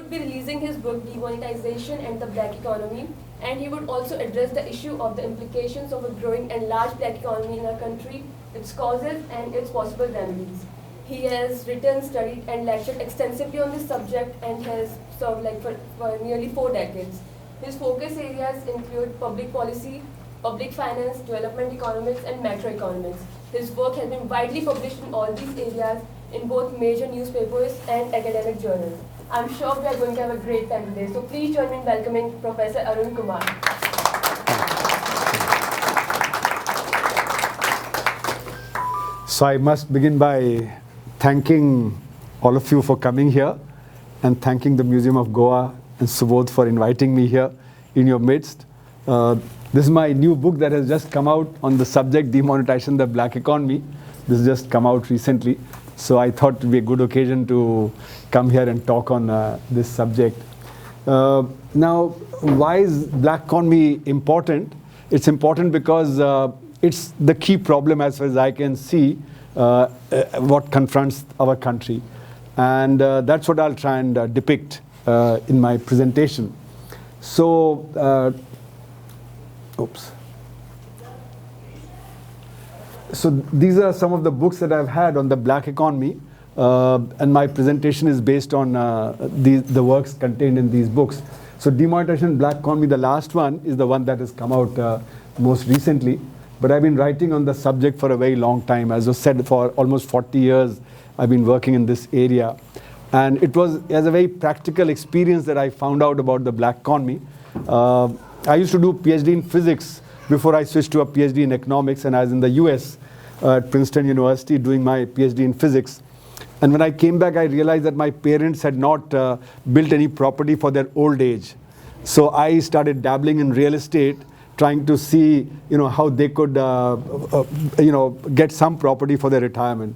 would be releasing his book Demonetization and the Black Economy, and he would also address the issue of the implications of a growing and large black economy in our country, its causes and its possible remedies. He has written, studied and lectured extensively on this subject and has served for nearly 4 decades. His focus areas include public policy, public finance, development economics and macroeconomics. His work has been widely published in all these areas in both major newspapers and academic journals. I'm sure we are going to have a great time today. So please join me in welcoming Professor Arun Kumar. So I must begin by thanking all of you for coming here and thanking the Museum of Goa and Subodh for inviting me here in your midst. This is my new book that has just come out on the subject Demonetization, the Black Economy. This has just come out recently. So I thought it would be a good occasion to come here and talk on this subject. Now, why is black economy important? It's important because it's the key problem as far as I can see what confronts our country. And that's what I'll try and depict in my presentation. So, So these are some of the books that I've had on the black economy, and my presentation is based on the works contained in these books. So Demonetization, Black Economy, the last one is the one that has come out most recently. But I've been writing on the subject for a very long time. As was said, for almost 40 years, I've been working in this area. And it was as a very practical experience that I found out about the black economy. I used to do PhD in physics before I switched to a PhD in economics, and I was in the US at Princeton University doing my PhD in physics. And when I came back, I realized that my parents had not built any property for their old age. So I started dabbling in real estate, trying to see how they could get some property for their retirement.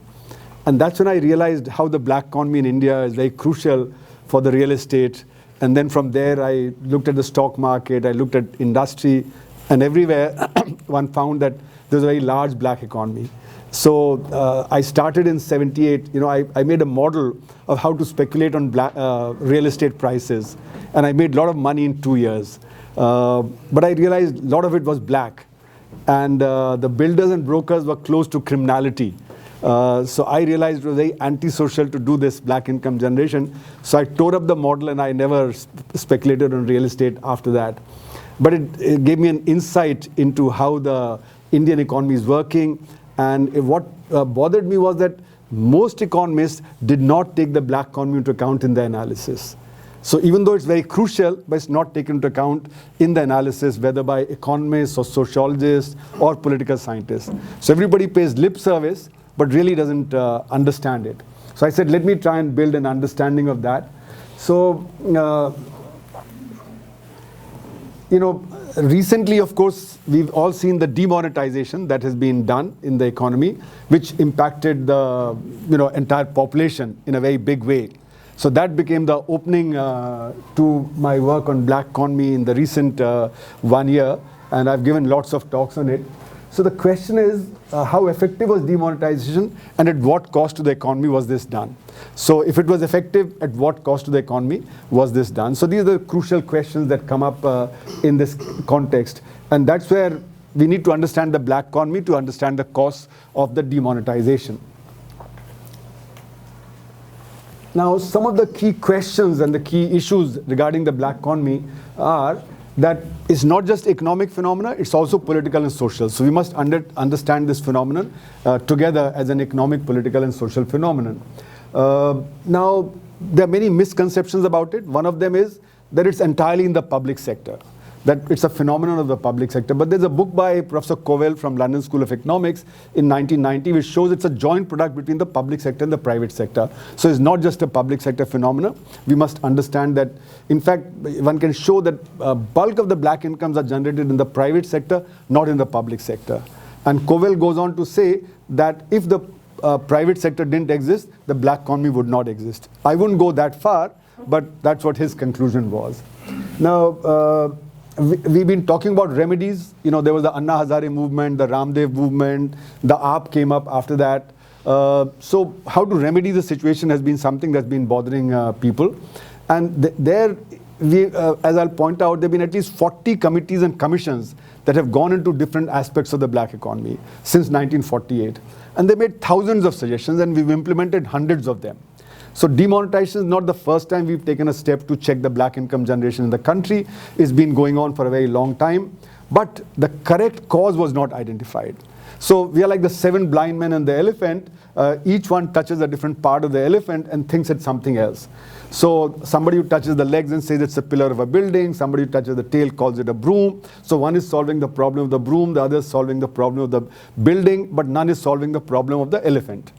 And that's when I realized how the black economy in India is very crucial for the real estate. And then from there, I looked at the stock market, I looked at industry, and everywhere one found that there's a very large black economy. So I started in '78. I made a model of how to speculate on real estate prices, and I made a lot of money in 2 years. But I realized a lot of it was black, and the builders and brokers were close to criminality. So I realized it was very antisocial to do this black income generation. So I tore up the model, and I never speculated on real estate after that. But it gave me an insight into how the Indian economy is working. And what bothered me was that most economists did not take the black economy into account in their analysis. So even though it's very crucial, but it's not taken into account in the analysis, whether by economists or sociologists or political scientists. So everybody pays lip service, but really doesn't understand it. So I said, let me try and build an understanding of that. So, recently, of course, we've all seen the demonetization that has been done in the economy, which impacted the entire population in a very big way. So that became the opening to my work on black economy in the recent 1 year, and I've given lots of talks on it. So the question is, how effective was demonetization, and at what cost to the economy was this done? So if it was effective, at what cost to the economy was this done? So these are the crucial questions that come up in this context. And that's where we need to understand the black economy to understand the costs of the demonetization. Now, some of the key questions and the key issues regarding the black economy are that it's not just economic phenomena, it's also political and social. So we must understand this phenomenon together as an economic, political, and social phenomenon. Now, there are many misconceptions about it. One of them is that it's entirely in the public sector, that it's a phenomenon of the public sector. But there's a book by Professor Covell from London School of Economics in 1990, which shows it's a joint product between the public sector and the private sector. So it's not just a public sector phenomena. We must understand that, in fact, one can show that bulk of the black incomes are generated in the private sector, not in the public sector. And Covell goes on to say that if the private sector didn't exist, the black economy would not exist. I wouldn't go that far, but that's what his conclusion was. Now, we've been talking about remedies. There was the Anna Hazare movement, the Ramdev movement, the AAP came up after that. So how to remedy the situation has been something that's been bothering people. And there, as I'll point out, there have been at least 40 committees and commissions that have gone into different aspects of the black economy since 1948. And they made thousands of suggestions, and we've implemented hundreds of them. So demonetization is not the first time we've taken a step to check the black income generation in the country. It's been going on for a very long time. But the correct cause was not identified. So we are like the 7 blind men and the elephant. Each one touches a different part of the elephant and thinks it's something else. So somebody who touches the legs and says it's a pillar of a building. Somebody who touches the tail calls it a broom. So one is solving the problem of the broom, the other is solving the problem of the building, but none is solving the problem of the elephant.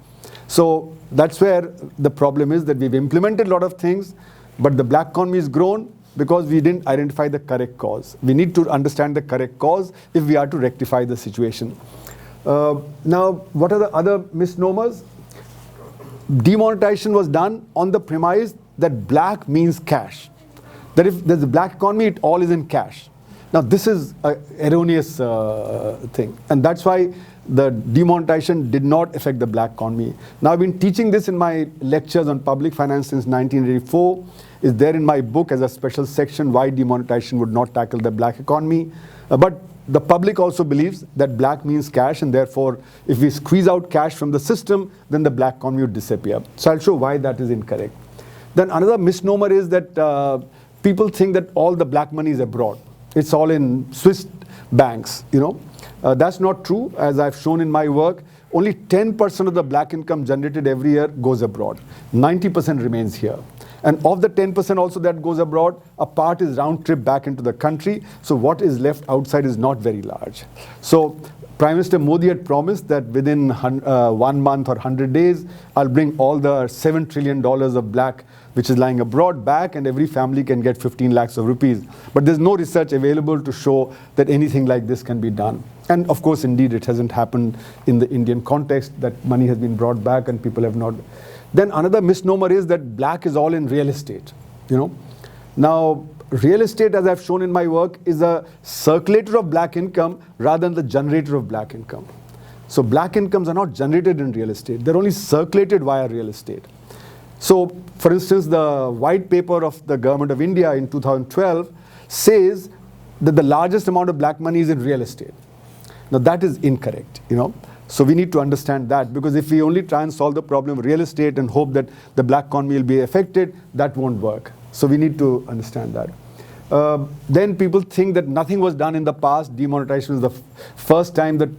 So that's where the problem is, that we've implemented a lot of things, but the black economy has grown because we didn't identify the correct cause. We need to understand the correct cause if we are to rectify the situation. Now, what are the other misnomers? Demonetization was done on the premise that black means cash. That if there's a black economy, it all is in cash. Now, this is an erroneous thing. And that's why the demonetization did not affect the black economy. Now, I've been teaching this in my lectures on public finance since 1984. It's there in my book as a special section, why demonetization would not tackle the black economy. But the public also believes that black means cash, and therefore, if we squeeze out cash from the system, then the black economy would disappear. So I'll show why that is incorrect. Then another misnomer is that people think that all the black money is abroad. It's all in Swiss banks, you know. That's not true. As I've shown in my work, only 10% of the black income generated every year goes abroad. 90% remains here. And of the 10% also that goes abroad, a part is round trip back into the country. So what is left outside is not very large. So Prime Minister Modi had promised that within 1 month or 100 days, I'll bring all the $7 trillion of black which is lying abroad back, and every family can get 15 lakhs of rupees. But there's no research available to show that anything like this can be done. And of course, indeed, it hasn't happened in the Indian context, that money has been brought back and people have not. Then another misnomer is that black is all in real estate, you know. Now, real estate, as I've shown in my work, is a circulator of black income rather than the generator of black income. So black incomes are not generated in real estate. They're only circulated via real estate. So, for instance, the white paper of the government of India in 2012 says that the largest amount of black money is in real estate. Now, that is incorrect, you know. So we need to understand that, because if we only try and solve the problem of real estate and hope that the black economy will be affected, that won't work. So we need to understand that. Then people think that nothing was done in the past. Demonetization was the first time that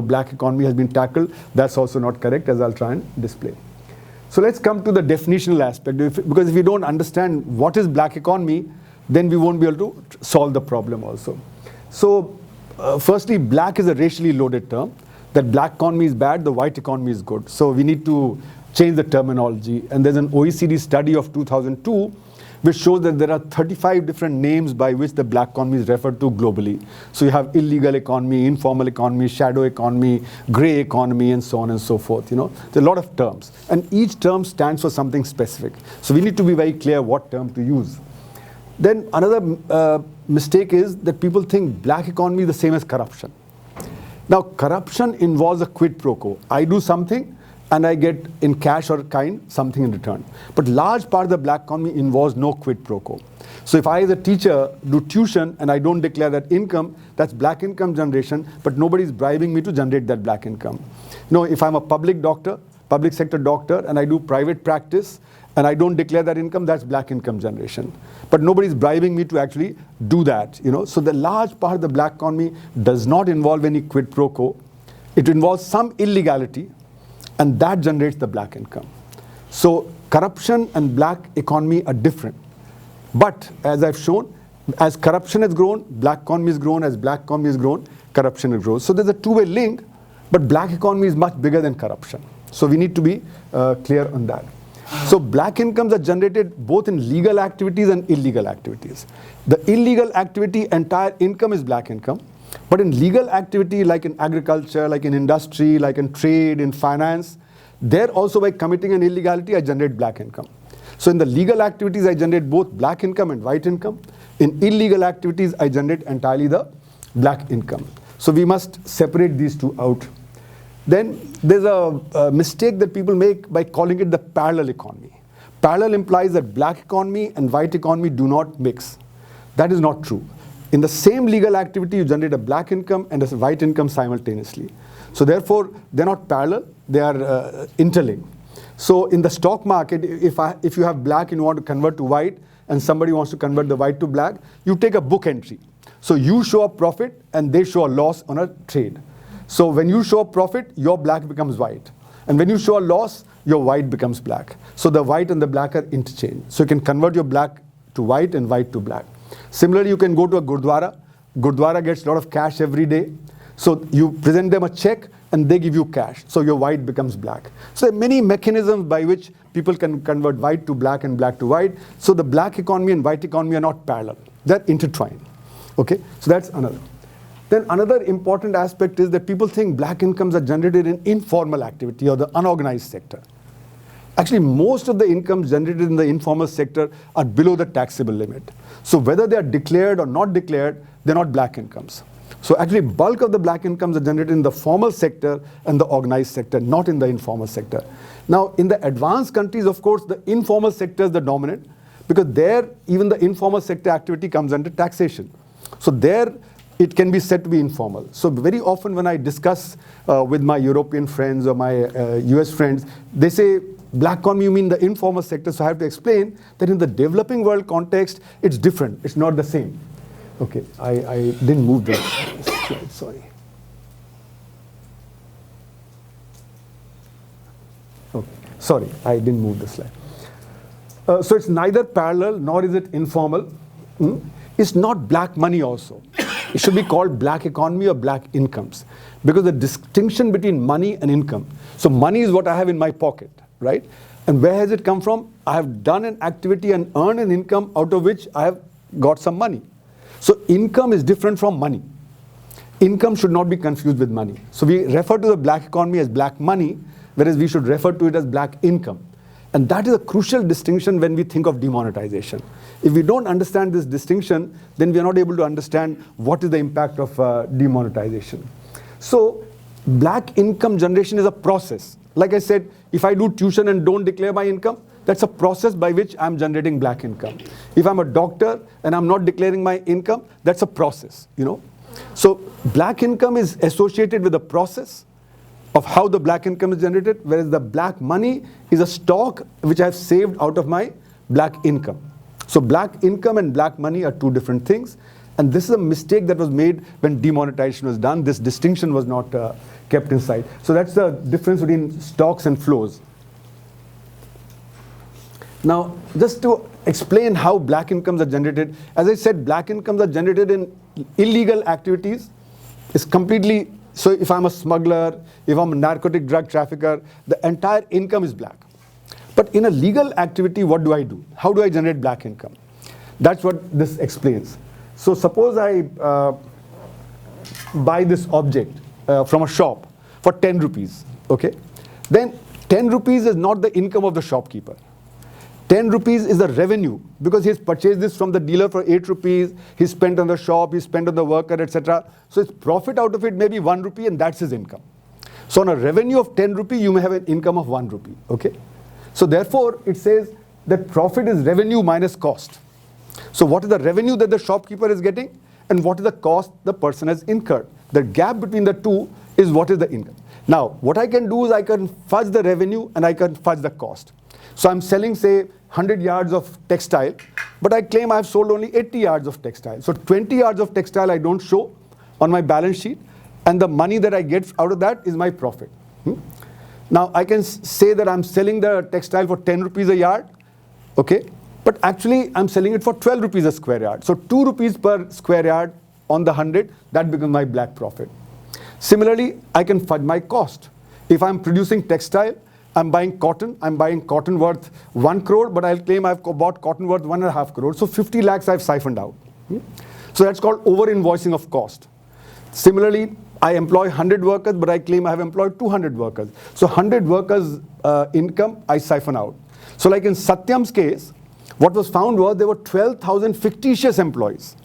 black economy has been tackled. That's also not correct, as I'll try and display. So let's come to the definitional aspect, because if we don't understand what is black economy, then we won't be able to solve the problem also. So firstly, black is a racially loaded term. That black economy is bad, the white economy is good. So we need to change the terminology. And there's an OECD study of 2002 which shows that there are 35 different names by which the black economy is referred to globally. So you have illegal economy, informal economy, shadow economy, gray economy, and so on and so forth. You know, there are a lot of terms, and each term stands for something specific. So we need to be very clear what term to use. Then another mistake is that people think black economy is the same as corruption. Now, corruption involves a quid pro quo. I do something, and I get in cash or kind something in return. But large part of the black economy involves no quid pro quo. So if I as a teacher do tuition and I don't declare that income, that's black income generation, but nobody's bribing me to generate that black income. No, if I'm a public doctor, public sector doctor, and I do private practice, and I don't declare that income, that's black income generation. But nobody's bribing me to actually do that, you know. So the large part of the black economy does not involve any quid pro quo. It involves some illegality, and that generates the black income. So corruption and black economy are different. But as I've shown, as corruption has grown, black economy has grown. As black economy has grown, corruption has grown. So there's a two-way link, but black economy is much bigger than corruption. So we need to be clear on that. So black incomes are generated both in legal activities and illegal activities. The illegal activity, entire income is black income. But in legal activity, like in agriculture, like in industry, like in trade, in finance, there also by committing an illegality, I generate black income. So in the legal activities, I generate both black income and white income. In illegal activities, I generate entirely the black income. So we must separate these two out. Then there's a mistake that people make by calling it the parallel economy. Parallel implies that black economy and white economy do not mix. That is not true. In the same legal activity, you generate a black income and a white income simultaneously. So therefore, they're not parallel, they are interlinked. So in the stock market, if you have black and you want to convert to white, and somebody wants to convert the white to black, you take a book entry. So you show a profit and they show a loss on a trade. So when you show a profit, your black becomes white. And when you show a loss, your white becomes black. So the white and the black are interchanged. So you can convert your black to white and white to black. Similarly, you can go to a Gurdwara. Gurdwara gets a lot of cash every day. So you present them a check and they give you cash. So your white becomes black. So there are many mechanisms by which people can convert white to black and black to white. So the black economy and white economy are not parallel. They're intertwined. Okay, so that's another. Then another important aspect is that people think black incomes are generated in informal activity or the unorganized sector. Actually, most of the incomes generated in the informal sector are below the taxable limit. So whether they are declared or not declared, they're not black incomes. So actually, bulk of the black incomes are generated in the formal sector and the organized sector, not in the informal sector. Now, in the advanced countries, of course, the informal sector is the dominant, because there, even the informal sector activity comes under taxation. So there, it can be said to be informal. So very often when I discuss with my European friends or my US friends, they say, black economy, you mean the informal sector? So I have to explain that in the developing world context, it's different. It's not the same. Okay, I didn't move the slide, sorry. Okay, sorry, I didn't move the slide. So it's neither parallel nor is it informal. It's not black money also. It should be called black economy or black incomes, because the distinction between money and income. So money is what I have in my pocket, right? And where has it come from? I have done an activity and earned an income out of which I have got some money. So income is different from money. Income should not be confused with money. So we refer to the black economy as black money, whereas we should refer to it as black income. And that is a crucial distinction when we think of demonetization. If we don't understand this distinction, then we are not able to understand what is the impact of demonetization. So black income generation is a process. Like I said, if I do tuition and don't declare my income, that's a process by which I'm generating black income. If I'm a doctor and I'm not declaring my income, that's a process, you know. So black income is associated with the process of how the black income is generated, whereas the black money is a stock which I've saved out of my black income. So black income and black money are two different things. And this is a mistake that was made when demonetization was done. This distinction was not kept in sight. So that's the difference between stocks and flows. Now, just to explain how black incomes are generated, as I said, black incomes are generated in illegal activities. It's completely, so if I'm a smuggler, if I'm a narcotic drug trafficker, the entire income is black. But in a legal activity, what do I do? How do I generate black income? That's what this explains. So suppose I buy this object from a shop for 10 rupees, okay? Then 10 rupees is not the income of the shopkeeper. 10 rupees is the revenue, because he's purchased this from the dealer for 8 rupees, he spent on the shop, he spent on the worker, etc. So his profit out of it may be 1 rupee, and that's his income. So on a revenue of 10 rupee, you may have an income of 1 rupee, okay? So therefore, it says that profit is revenue minus cost. So what is the revenue that the shopkeeper is getting, and what is the cost the person has incurred? The gap between the two is what is the income. Now, what I can do is I can fudge the revenue and I can fudge the cost. So I'm selling, say, 100 yards of textile, but I claim I've sold only 80 yards of textile. So 20 yards of textile I don't show on my balance sheet, and the money that I get out of that is my profit. Now I can say that I'm selling the textile for 10 rupees a yard, okay? But actually I'm selling it for 12 rupees a square yard. So 2 rupees per square yard on the 100, that becomes my black profit. Similarly, I can fudge my cost. If I'm producing textile, I'm buying cotton worth 1 crore, but I'll claim I've bought cotton worth 1.5 crore. So 50 lakhs I've siphoned out. So that's called over-invoicing of cost. Similarly, I employ 100 workers, but I claim I have employed 200 workers. So 100 workers' income I siphon out. So like in Satyam's case, what was found was there were 12,000 fictitious employees.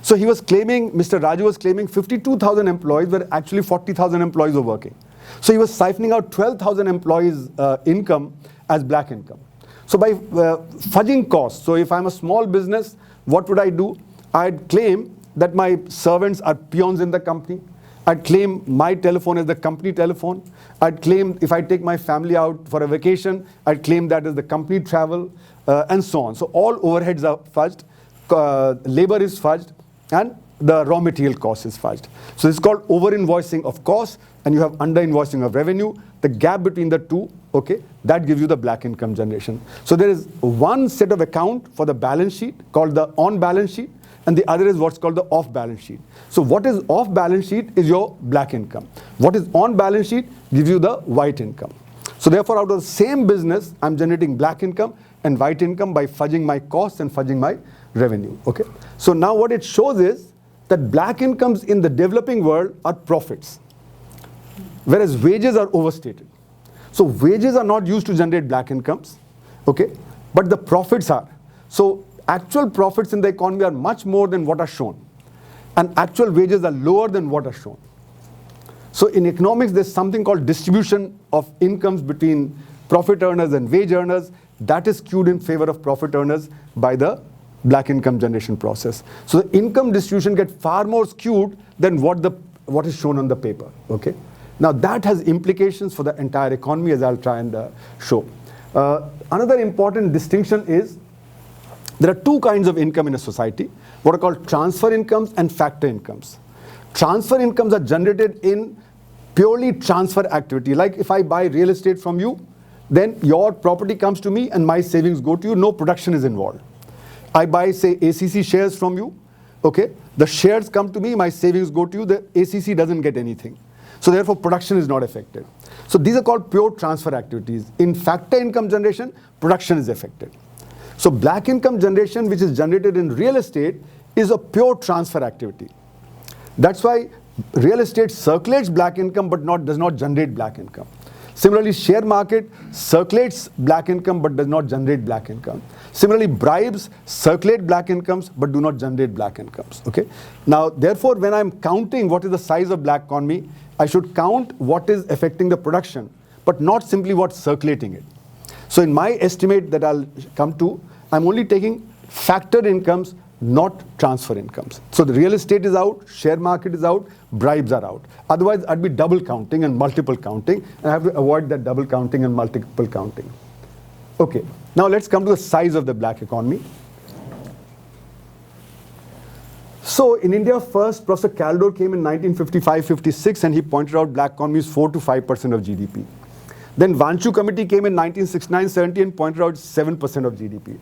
So he was claiming, Mr. Raju was claiming 52,000 employees, where actually 40,000 employees were working. So he was siphoning out 12,000 employees' income as black income. So by fudging costs, so if I'm a small business, what would I do? I'd claim that my servants are peons in the company. I'd claim my telephone as the company telephone. I'd claim if I take my family out for a vacation, I'd claim that as the company travel, and so on. So all overheads are fudged, labor is fudged, and the raw material cost is fudged. So this is called over-invoicing of costs, and you have under-invoicing of revenue. The gap between the two, okay, that gives you the black income generation. So there is one set of account for the balance sheet called the on-balance sheet, and the other is what's called the off-balance sheet. So what is off-balance sheet is your black income. What is on-balance sheet gives you the white income. So therefore, out of the same business, I'm generating black income and white income by fudging my costs and fudging my revenue, okay? So now what it shows is that black incomes in the developing world are profits, whereas wages are overstated. So wages are not used to generate black incomes, okay? But the profits are. So actual profits in the economy are much more than what are shown, and actual wages are lower than what are shown. So in economics, there's something called distribution of incomes between profit earners and wage earners. That is skewed in favor of profit earners by the black income generation process. So the income distribution gets far more skewed than what is shown on the paper, okay? Now that has implications for the entire economy, as I'll try and show. Another important distinction is there are two kinds of income in a society, what are called transfer incomes and factor incomes. Transfer incomes are generated in purely transfer activity. Like if I buy real estate from you, then your property comes to me and my savings go to you, no production is involved. I buy, say, ACC shares from you, okay? The shares come to me, my savings go to you, the ACC doesn't get anything. So therefore, production is not affected. So these are called pure transfer activities. In factor income generation, production is affected. So black income generation, which is generated in real estate, is a pure transfer activity. That's why real estate circulates black income but does not generate black income. Similarly, share market circulates black income but does not generate black income. Similarly, bribes circulate black incomes but do not generate black incomes. Okay. Now, therefore, when I'm counting what is the size of black economy, I should count what is affecting the production, but not simply what's circulating it. So in my estimate that I'll come to, I'm only taking factored incomes, not transfer incomes. So the real estate is out, share market is out, bribes are out. Otherwise, I'd be double counting and multiple counting, and I have to avoid that double counting and multiple counting. Okay, now let's come to the size of the black economy. So in India, first, Professor Caldor came in 1955-56, and he pointed out black economy is 4 to 5% of GDP. Then Vanchu Committee came in 1969-70 and pointed out 7% of GDP.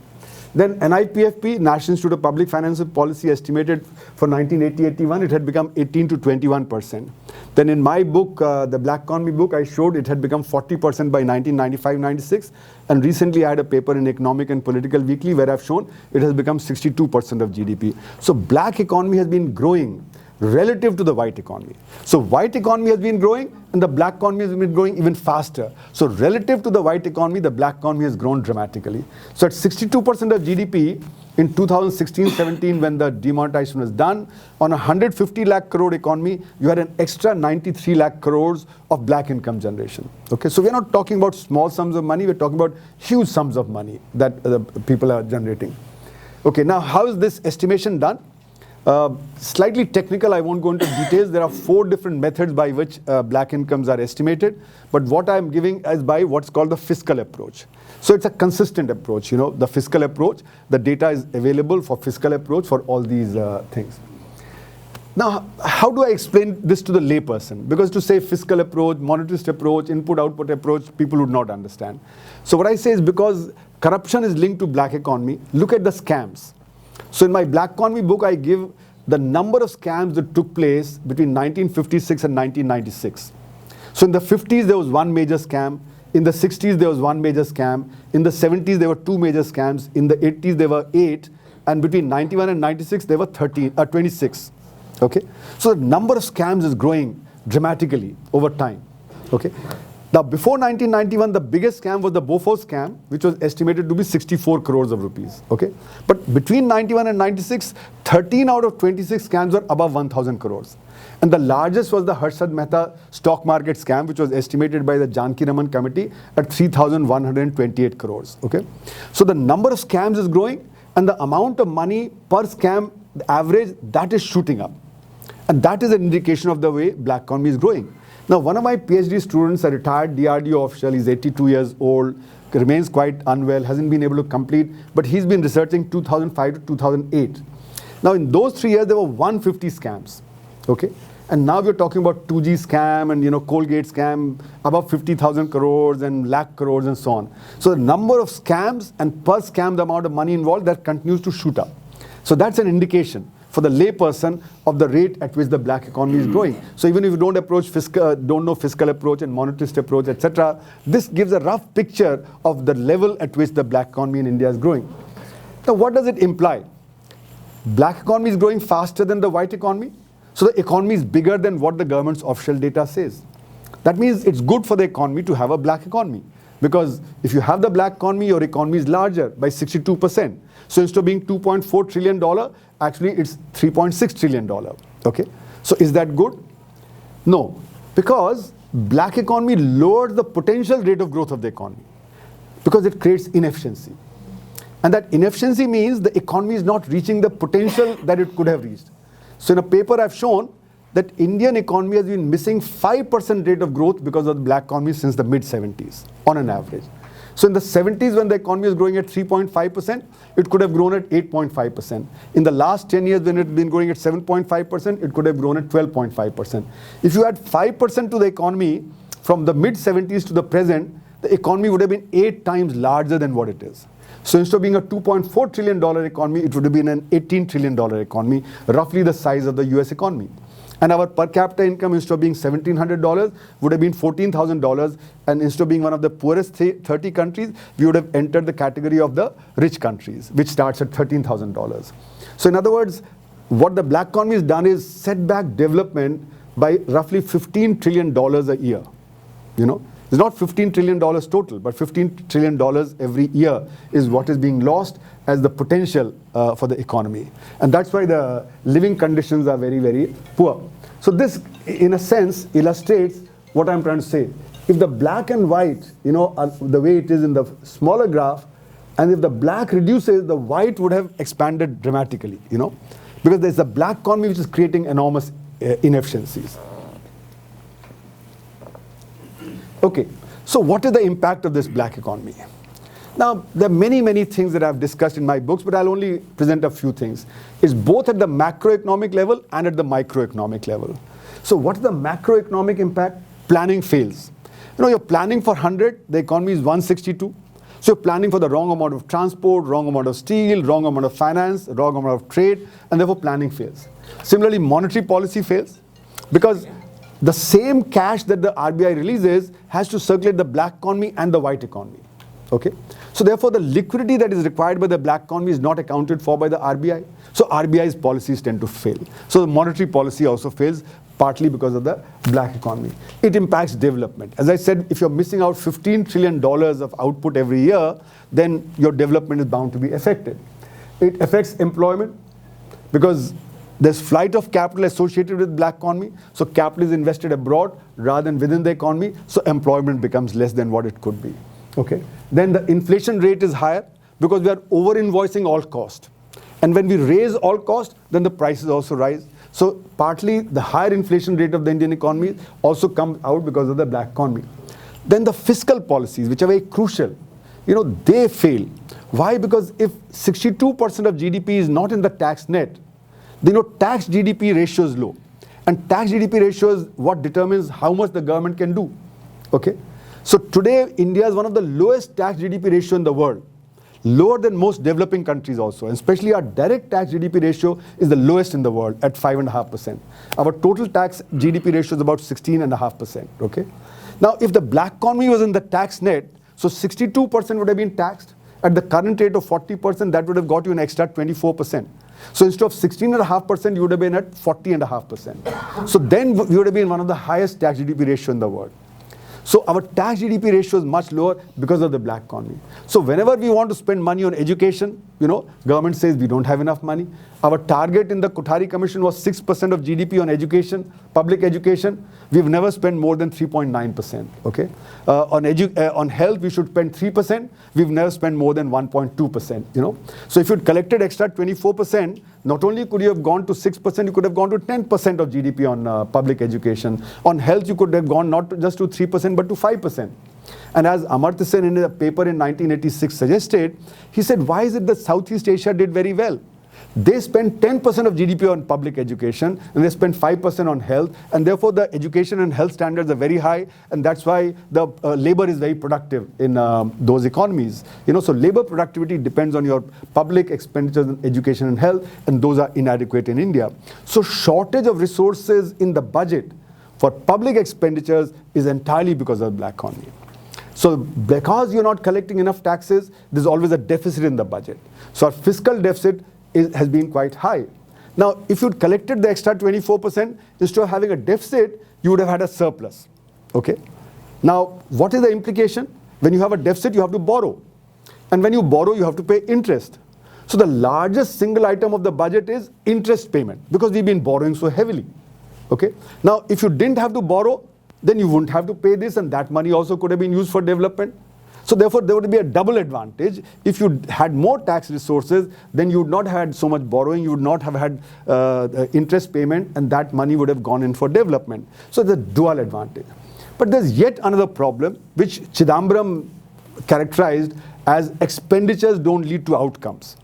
Then NIPFP, National Institute of Public Financial Policy, estimated for 1980-81, it had become 18 to 21%. Then in my book, the Black Economy book, I showed it had become 40% by 1995-96. And recently I had a paper in Economic and Political Weekly where I've shown it has become 62% of GDP. So black economy has been growing relative to the white economy. So white economy has been growing and the black economy has been growing even faster. So relative to the white economy, the black economy has grown dramatically. So at 62% of GDP in 2016-17 when the demonetization was done, on a 150 lakh crore economy, you had an extra 93 lakh crores of black income generation. Okay, so we're not talking about small sums of money, we're talking about huge sums of money that people are generating. Okay, now how is this estimation done? Slightly technical, I won't go into details. There are 4 different methods by which black incomes are estimated. But what I'm giving is by what's called the fiscal approach. So it's a consistent approach, you know, the fiscal approach. The data is available for fiscal approach for all these things. Now, how do I explain this to the layperson? Because to say fiscal approach, monetarist approach, input-output approach, people would not understand. So what I say is because corruption is linked to black economy, look at the scams. So in my Black Economy book, I give the number of scams that took place between 1956 and 1996. So in the 50s, there was 1 major scam. In the 60s, there was 1 major scam. In the 70s, there were 2 major scams. In the 80s, there were 8. And between 91 and 96, there were 26. Okay? So the number of scams is growing dramatically over time. Okay? Now, before 1991, the biggest scam was the Bofors scam, which was estimated to be 64 crores of rupees. Okay? But between 91 and 96, 13 out of 26 scams were above 1,000 crores. And the largest was the Harshad Mehta stock market scam, which was estimated by the Janki Raman committee at 3,128 crores. Okay? So the number of scams is growing, and the amount of money per scam, the average, that is shooting up. And that is an indication of the way black economy is growing. Now, one of my PhD students, a retired DRDO official, he's 82 years old, remains quite unwell, hasn't been able to complete, but he's been researching 2005 to 2008. Now, in those 3 years, there were 150 scams, okay? And now we're talking about 2G scam and, Colgate scam, above 50,000 crores and lakh crores and so on. So the number of scams and per scam, the amount of money involved, that continues to shoot up. So that's an indication for the layperson of the rate at which the black economy is growing. So even if you don't know fiscal approach and monetarist approach, etc., this gives a rough picture of the level at which the black economy in India is growing. Now, what does it imply? Black economy is growing faster than the white economy. So the economy is bigger than what the government's official data says. That means it's good for the economy to have a black economy. Because if you have the black economy, your economy is larger by 62%. So instead of being $2.4 trillion, actually it's $3.6 trillion. Okay? So is that good? No. Because black economy lowers the potential rate of growth of the economy. Because it creates inefficiency. And that inefficiency means the economy is not reaching the potential that it could have reached. So in a paper I've shown that Indian economy has been missing 5% rate of growth because of the black economy since the mid-70s on an average. So in the 70s, when the economy was growing at 3.5%, it could have grown at 8.5%. In the last 10 years, when it had been growing at 7.5%, it could have grown at 12.5%. If you add 5% to the economy from the mid-70s to the present, the economy would have been 8 times larger than what it is. So instead of being a $2.4 trillion economy, it would have been an $18 trillion economy, roughly the size of the US economy. And our per capita income, instead of being $1,700, would have been $14,000. And instead of being one of the poorest 30 countries, we would have entered the category of the rich countries, which starts at $13,000. So in other words, what the black economy has done is set back development by roughly $15 trillion a year. It's not $15 trillion total, but $15 trillion every year is what is being lost as the potential for the economy. And that's why the living conditions are very, very poor. So this, in a sense, illustrates what I'm trying to say. If the black and white, are the way it is in the smaller graph, and if the black reduces, the white would have expanded dramatically, because there's a black economy which is creating enormous inefficiencies. Okay, so what is the impact of this black economy? Now, there are many, many things that I've discussed in my books, but I'll only present a few things. It's both at the macroeconomic level and at the microeconomic level. So what is the macroeconomic impact? Planning fails. You're planning for 100, the economy is 162. So you're planning for the wrong amount of transport, wrong amount of steel, wrong amount of finance, wrong amount of trade, and therefore planning fails. Similarly, monetary policy fails because the same cash that the RBI releases has to circulate the black economy and the white economy. Okay? So therefore, the liquidity that is required by the black economy is not accounted for by the RBI. So RBI's policies tend to fail. So the monetary policy also fails, partly because of the black economy. It impacts development. As I said, if you're missing out $15 trillion of output every year, then your development is bound to be affected. It affects employment because there's flight of capital associated with black economy. So capital is invested abroad rather than within the economy. So employment becomes less than what it could be. Okay. Then the inflation rate is higher because we are over-invoicing all cost. And when we raise all cost, then the prices also rise. So partly the higher inflation rate of the Indian economy also comes out because of the black economy. Then the fiscal policies, which are very crucial, they fail. Why? Because if 62% of GDP is not in the tax net, tax GDP ratio is low. And tax GDP ratio is what determines how much the government can do. Okay? So today, India is one of the lowest tax GDP ratio in the world. Lower than most developing countries also. And especially our direct tax GDP ratio is the lowest in the world at 5.5%. Our total tax GDP ratio is about 16.5%. Okay? Now, if the black economy was in the tax net, so 62% would have been taxed. At the current rate of 40%, that would have got you an extra 24%. So instead of 16.5%, you would have been at 40.5%. So then we would have been one of the highest tax GDP ratio in the world. So our tax GDP ratio is much lower because of the black economy. So whenever we want to spend money on education, government says we don't have enough money. Our target in the Kothari Commission was 6% of GDP on education, public education. We've never spent more than 3.9%. Okay, on health we should spend 3%. We've never spent more than 1.2%. So if you'd collected extra 24%, not only could you have gone to 6%, you could have gone to 10% of GDP on public education. On health, you could have gone not just to 3%, but to 5%. And as Amartya Sen in a paper in 1986 suggested, he said, why is it that Southeast Asia did very well? They spend 10% of GDP on public education, and they spend 5% on health, and therefore the education and health standards are very high, and that's why the labor is very productive in those economies. So labor productivity depends on your public expenditures in education and health, and those are inadequate in India. So shortage of resources in the budget for public expenditures is entirely because of the black economy. So because you're not collecting enough taxes, there's always a deficit in the budget. So our fiscal deficit has been quite high. Now, if you'd collected the extra 24%, instead of having a deficit, you would have had a surplus. Okay? Now, what is the implication? When you have a deficit, you have to borrow. And when you borrow, you have to pay interest. So the largest single item of the budget is interest payment, because we've been borrowing so heavily. Okay? Now, if you didn't have to borrow, then you wouldn't have to pay this, and that money also could have been used for development. So therefore, there would be a double advantage. If you had more tax resources, then you would not have had so much borrowing, you would not have had interest payment, and that money would have gone in for development. So it's a dual advantage. But there's yet another problem, which Chidambaram characterized as expenditures don't lead to outcomes.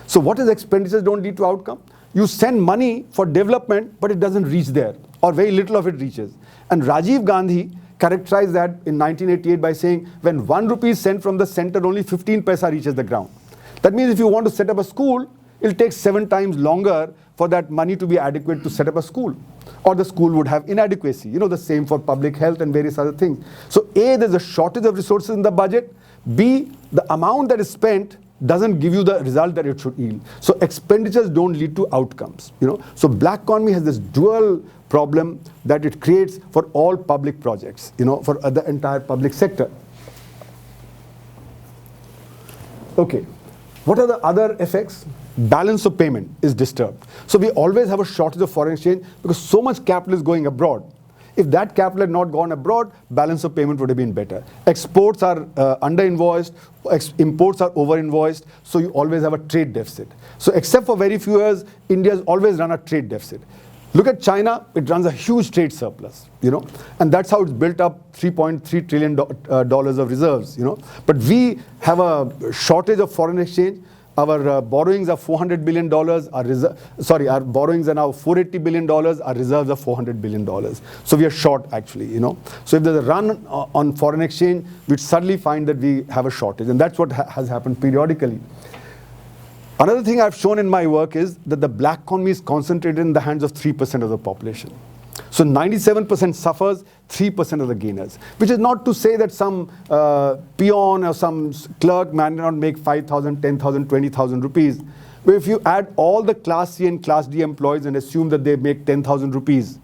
So what is expenditures don't lead to outcome? You send money for development, but it doesn't reach there, or very little of it reaches. And Rajiv Gandhi characterized that in 1988 by saying, when 1 rupee is sent from the center, only 15 paisa reaches the ground. That means if you want to set up a school, it'll take 7 times longer for that money to be adequate to set up a school. Or the school would have inadequacy. The same for public health and various other things. So A, there's a shortage of resources in the budget. B, the amount that is spent doesn't give you the result that it should yield. So expenditures don't lead to outcomes. So black economy has this dual problem that it creates for all public projects, for the entire public sector. Okay, what are the other effects? Balance of payment is disturbed. So we always have a shortage of foreign exchange because so much capital is going abroad. If that capital had not gone abroad, balance of payment would have been better. Exports are under-invoiced, imports are over-invoiced, so you always have a trade deficit. So except for very few years, India's always run a trade deficit. Look at China, it runs a huge trade surplus, and that's how it's built up $3.3 trillion of reserves, But we have a shortage of foreign exchange. Our borrowings are $400 billion. Our borrowings are now $480 billion. Our reserves are $400 billion. So we are short, actually, So if there's a run on foreign exchange, we'd suddenly find that we have a shortage. And that's what has happened periodically. Another thing I've shown in my work is that the black economy is concentrated in the hands of 3% of the population. So 97% suffers, 3% of the gainers. Which is not to say that some peon or some clerk may not make 5,000, 10,000, 20,000 rupees. But if you add all the Class C and Class D employees and assume that they make 10,000 rupees,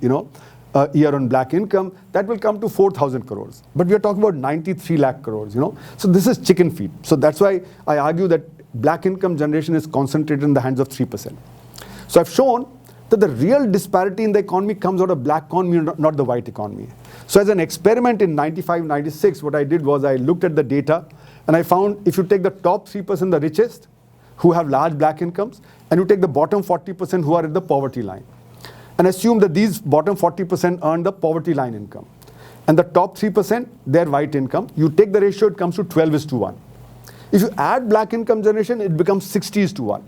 a year on black income, that will come to 4,000 crores. But we are talking about 93 lakh crores, So this is chicken feed. So that's why I argue that black income generation is concentrated in the hands of 3%. So I've shown that the real disparity in the economy comes out of black economy, not the white economy. So as an experiment in 95, 96, what I did was I looked at the data and I found if you take the top 3%, the richest, who have large black incomes, and you take the bottom 40% who are at the poverty line, and assume that these bottom 40% earn the poverty line income, and the top 3%, their white income, you take the ratio, it comes to 12:1. If you add black income generation, it becomes 60:1.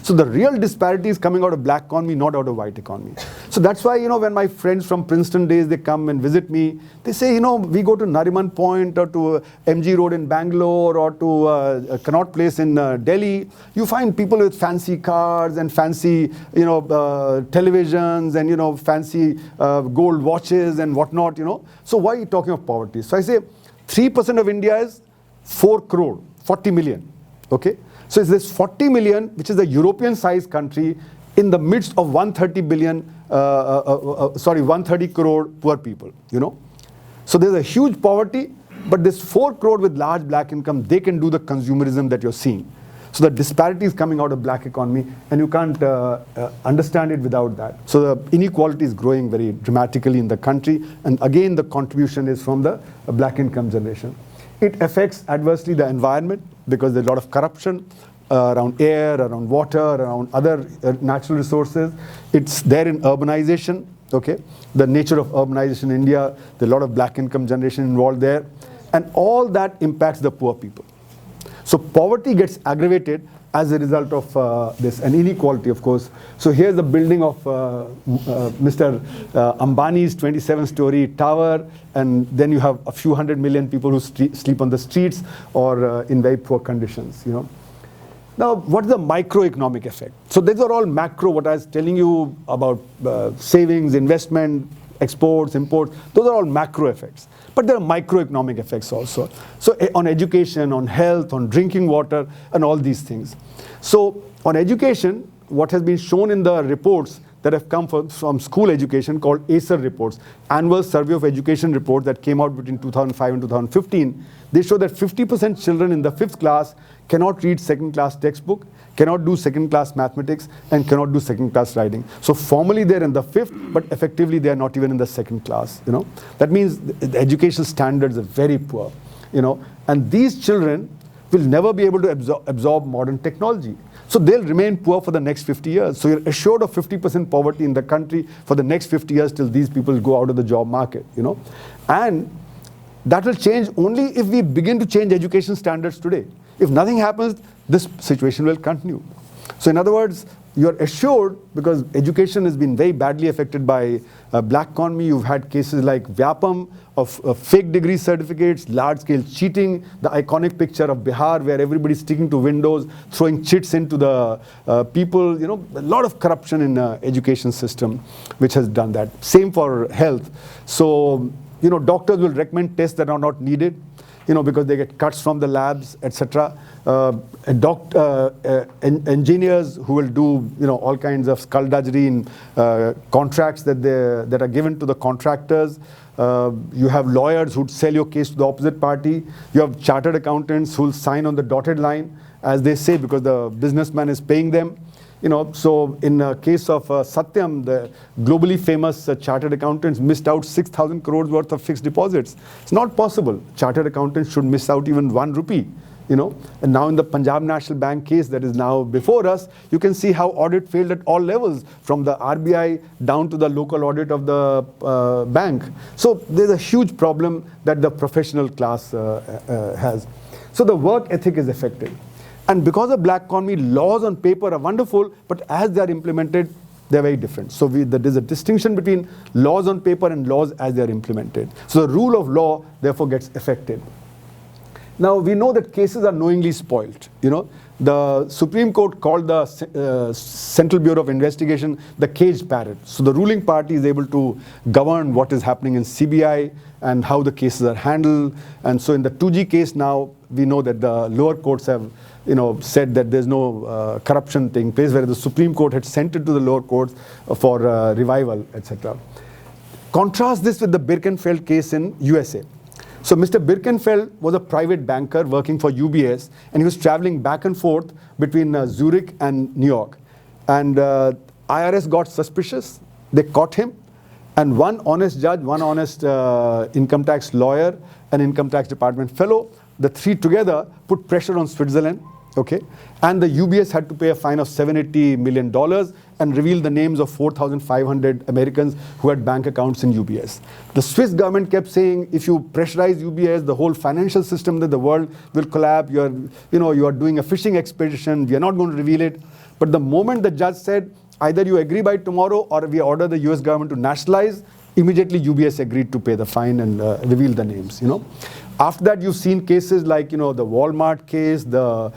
So the real disparity is coming out of black economy, not out of white economy. So that's why, when my friends from Princeton days, they come and visit me, they say, we go to Nariman Point or to MG Road in Bangalore or to Connaught Place in Delhi. You find people with fancy cars and fancy, televisions and, fancy gold watches and whatnot, So why are you talking of poverty? So I say 3% of India is 4 crore, 40 million, okay? So it's this 40 million, which is a European-sized country, in the midst of 130 crore poor people, So there's a huge poverty, but this 4 crore with large black income, they can do the consumerism that you're seeing. So the disparity is coming out of black economy, and you can't understand it without that. So the inequality is growing very dramatically in the country, and again the contribution is from the black income generation. It affects adversely the environment because there's a lot of corruption around air, around water, around other natural resources. It's there in urbanization, okay? The nature of urbanization in India, there's a lot of black income generation involved there, and all that impacts the poor people. So poverty gets aggravated as a result of this, and inequality, of course. So here's the building of Mr. Ambani's 27-story tower, and then you have a few 100 million people who sleep on the streets or in very poor conditions, you know. Now, what's the microeconomic effect? So these are all macro, what I was telling you about savings, investment, exports, imports, those are all macro effects. But there are microeconomic effects also. So on education, on health, on drinking water, and all these things. So on education, what has been shown in the reports that have come from school education called ACER reports, Annual Survey of Education report that came out between 2005 and 2015, they show that 50% children in the 5th class cannot read 2nd class textbook, cannot do 2nd class mathematics, and cannot do 2nd class writing. So formally they're in the 5th, but effectively they are not even in the 2nd class, you know. That means the educational standards are very poor, you know, and these children will never be able to absorb modern technology. So they'll remain poor for the next 50 years. So you're assured of 50% poverty in the country for the next 50 years till these people go out of the job market, you know. And that will change only if we begin to change education standards today. If nothing happens, this situation will continue. So in other words, you're assured, because education has been very badly affected by black economy. You've had cases like Vyapam of fake degree certificates, large-scale cheating, the iconic picture of Bihar where everybody's sticking to windows, throwing chits into the people, you know, a lot of corruption in education system which has done that. Same for health. So, you know, doctors will recommend tests that are not needed, you know, because they get cuts from the labs, etc. Engineers who will do, you know, all kinds of skullduggery in contracts that are given to the contractors. You have lawyers who sell your case to the opposite party. You have chartered accountants who will sign on the dotted line, as they say, because the businessman is paying them. You know, so in the case of Satyam, the globally famous chartered accountants missed out 6,000 crores worth of fixed deposits. It's not possible. Chartered accountants should miss out even 1 rupee, you know. And now in the Punjab National Bank case that is now before us, you can see how audit failed at all levels, from the RBI down to the local audit of the bank. So there's a huge problem that the professional class has. So the work ethic is affected. And because of black economy, laws on paper are wonderful, but as they are implemented, they're very different. So there's a distinction between laws on paper and laws as they are implemented. So the rule of law, therefore, gets affected. Now, we know that cases are knowingly spoiled. You know, the Supreme Court called the Central Bureau of Investigation the caged parrot. So the ruling party is able to govern what is happening in CBI and how the cases are handled. And so in the 2G case now, we know that the lower courts have, you know, said that there's no corruption taking place, where the Supreme Court had sent it to the lower courts for revival, etc. Contrast this with the Birkenfeld case in USA. So Mr. Birkenfeld was a private banker working for UBS, and he was traveling back and forth between Zurich and New York. And IRS got suspicious. They caught him. And one honest judge, one honest income tax lawyer, an income tax department fellow, the three together put pressure on Switzerland, okay? And the UBS had to pay a fine of $780 million and reveal the names of 4,500 Americans who had bank accounts in UBS. The Swiss government kept saying, if you pressurize UBS, the whole financial system of the world will collapse. You are doing a fishing expedition. We are not going to reveal it. But the moment the judge said, either you agree by tomorrow or we order the US government to nationalize, immediately UBS agreed to pay the fine and reveal the names, you know. After that, you've seen cases like, you know, the Walmart case, the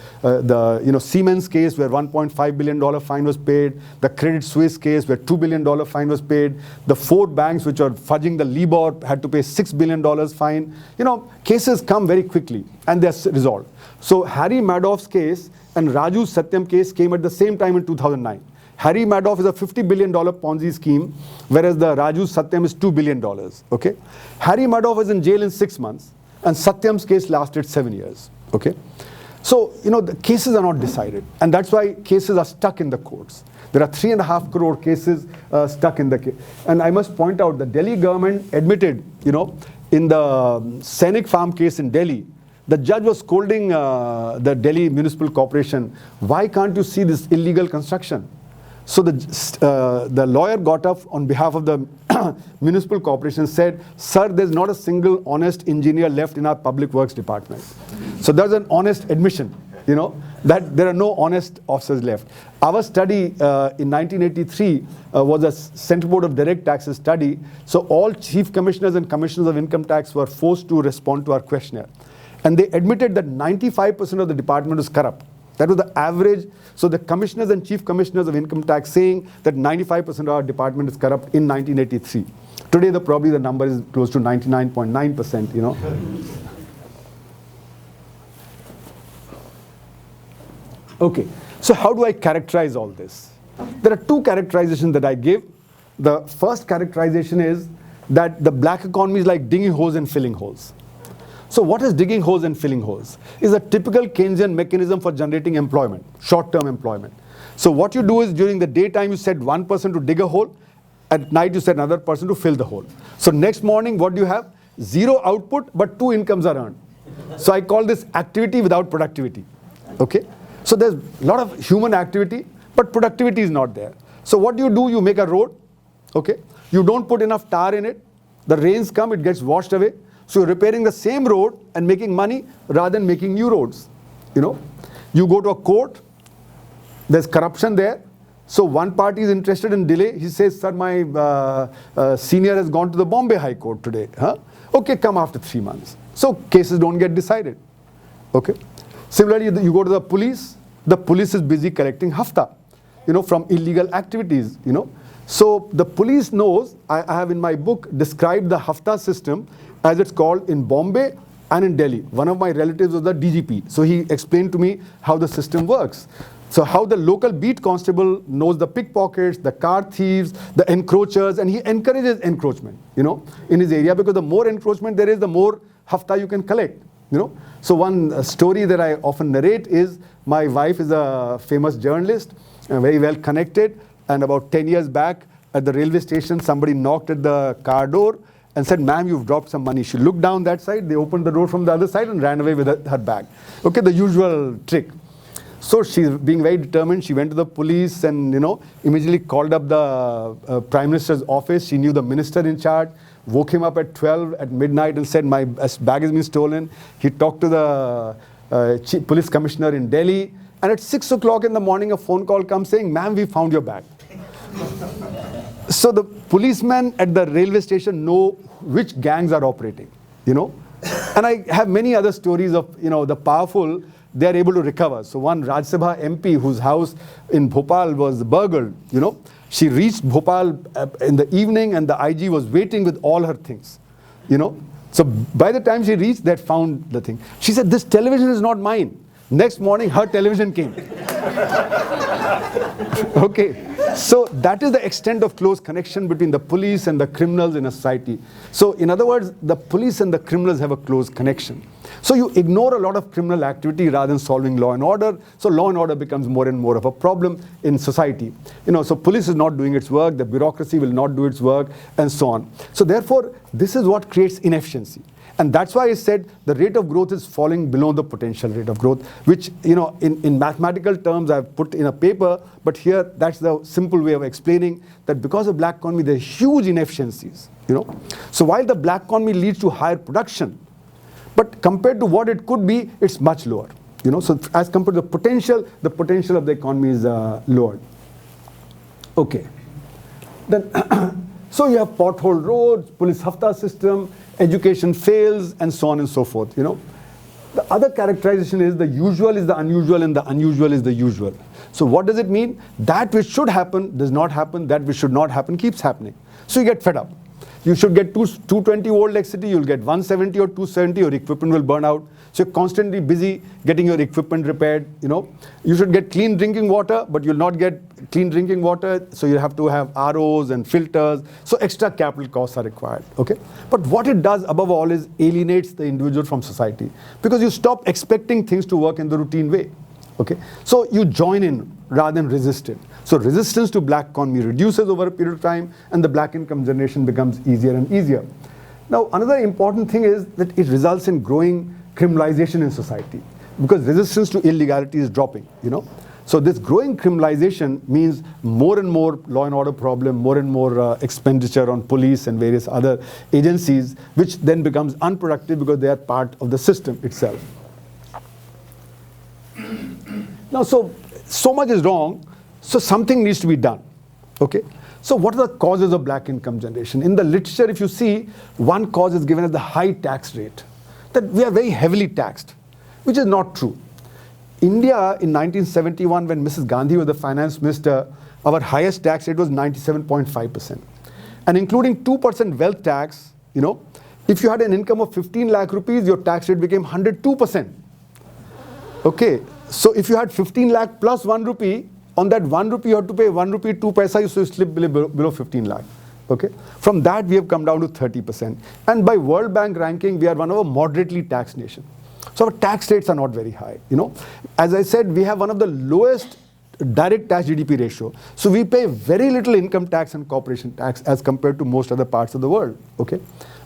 Siemens case where $1.5 billion fine was paid, the Credit Suisse case where $2 billion fine was paid, the 4 banks which are fudging the LIBOR had to pay $6 billion fine. You know, cases come very quickly and they're resolved. So Harry Madoff's case and Raju Satyam case came at the same time in 2009. Harry Madoff is a $50 billion Ponzi scheme, whereas the Raju Satyam is $2 billion. Okay? Harry Madoff was in jail in 6 months, and Satyam's case lasted 7 years. Okay? So, the cases are not decided, and that's why cases are stuck in the courts. There are 3.5 crore cases stuck in the case. And I must point out, the Delhi government admitted, in the Scenic Farm case in Delhi, the judge was scolding the Delhi Municipal Corporation, why can't you see this illegal construction? So the lawyer got up on behalf of the municipal corporation, said, sir, there's not a single honest engineer left in our public works department. So there's an honest admission, that there are no honest officers left. Our study in 1983 was a Central Board of Direct Taxes study. So all chief commissioners and commissioners of income tax were forced to respond to our questionnaire. And they admitted that 95% of the department was corrupt. That was the average. So the commissioners and chief commissioners of income tax saying that 95% of our department is corrupt in 1983. Today, probably the number is close to 99.9%, Okay, so how do I characterize all this? There are two characterizations that I give. The first characterization is that the black economy is like digging holes and filling holes. So what is digging holes and filling holes? Is a typical Keynesian mechanism for generating employment, short-term employment. So what you do is during the daytime you set one person to dig a hole, at night you set another person to fill the hole. So next morning what do you have? Zero output but 2 incomes are earned. So I call this activity without productivity. Okay? So there's a lot of human activity but productivity is not there. So what do? You make a road. Okay? You don't put enough tar in it. The rains come, it gets washed away. So you're repairing the same road and making money rather than making new roads. You go to a court, there's corruption there. So one party is interested in delay. He says, sir, my senior has gone to the Bombay High Court today. Huh? Okay, come after 3 months. So cases don't get decided. Okay. Similarly, you go to the police is busy collecting hafta, from illegal activities, So the police knows, I have in my book described the hafta system as it's called in Bombay and in Delhi. One of my relatives was the DGP. So he explained to me how the system works. So how the local beat constable knows the pickpockets, the car thieves, the encroachers, and he encourages encroachment, in his area, because the more encroachment there is, the more hafta you can collect, So one story that I often narrate is, my wife is a famous journalist, very well connected, and about 10 years back at the railway station, somebody knocked at the car door and said, ma'am, you've dropped some money. She looked down that side, they opened the door from the other side and ran away with her bag. Okay, the usual trick. So she's being very determined. She went to the police and, immediately called up the Prime Minister's office. She knew the minister in charge, woke him up at 12 at midnight and said, my bag has been stolen. He talked to the police commissioner in Delhi. And at 6 o'clock in the morning, a phone call comes saying, ma'am, we found your bag. So the policemen at the railway station know which gangs are operating, And I have many other stories of, the powerful, they are able to recover. So one Rajya Sabha MP whose house in Bhopal was burgled, She reached Bhopal in the evening and the IG was waiting with all her things, So by the time she reached, they had found the thing. She said, this television is not mine. Next morning, her television came. Okay. So that is the extent of close connection between the police and the criminals in a society. So in other words, the police and the criminals have a close connection. So you ignore a lot of criminal activity rather than solving law and order. So law and order becomes more and more of a problem in society. So police is not doing its work, the bureaucracy will not do its work, and so on. So therefore, this is what creates inefficiency. And that's why I said the rate of growth is falling below the potential rate of growth, which, in mathematical terms I've put in a paper, but here that's the simple way of explaining that because of black economy, there are huge inefficiencies, So while the black economy leads to higher production, but compared to what it could be, it's much lower, So as compared to the potential of the economy is lowered. Okay. Then, so you have pothole roads, police hafta system, education fails, and so on and so forth, The other characterization is the usual is the unusual and the unusual is the usual. So what does it mean? That which should happen does not happen, that which should not happen keeps happening. So you get fed up. You should get 220 volt electricity, you'll get 170 or 270, your equipment will burn out. So you're constantly busy getting your equipment repaired, you know. You should get clean drinking water, but you'll not get clean drinking water, so you have to have ROs and filters, so extra capital costs are required, okay. But what it does above all is alienates the individual from society, because you stop expecting things to work in the routine way, okay. So you join in rather than resist it. So resistance to black economy reduces over a period of time, and the black income generation becomes easier and easier. Now, another important thing is that it results in growing criminalization in society, because resistance to illegality is dropping, you know. So this growing criminalization means more and more law and order problem, more and more expenditure on police and various other agencies, which then becomes unproductive because they are part of the system itself. Now, so much is wrong, so something needs to be done, okay? So what are the causes of black income generation? In the literature, if you see, one cause is given as the high tax rate, that we are very heavily taxed, which is not true. India in 1971, when Mrs. Gandhi was the finance minister, our highest tax rate was 97.5%. And including 2% wealth tax, you know, if you had an income of 15 lakh rupees, your tax rate became 102%. Okay, so if you had 15 lakh plus 1 rupee, on that 1 rupee you have to pay 1 rupee 2 paisa, you should slip below 15 lakh. Okay, from that we have come down to 30%. And by World Bank ranking, we are one of a moderately taxed nation. So our tax rates are not very high, you know. As I said, we have one of the lowest direct tax GDP ratio. So we pay very little income tax and corporation tax as compared to most other parts of the world, okay.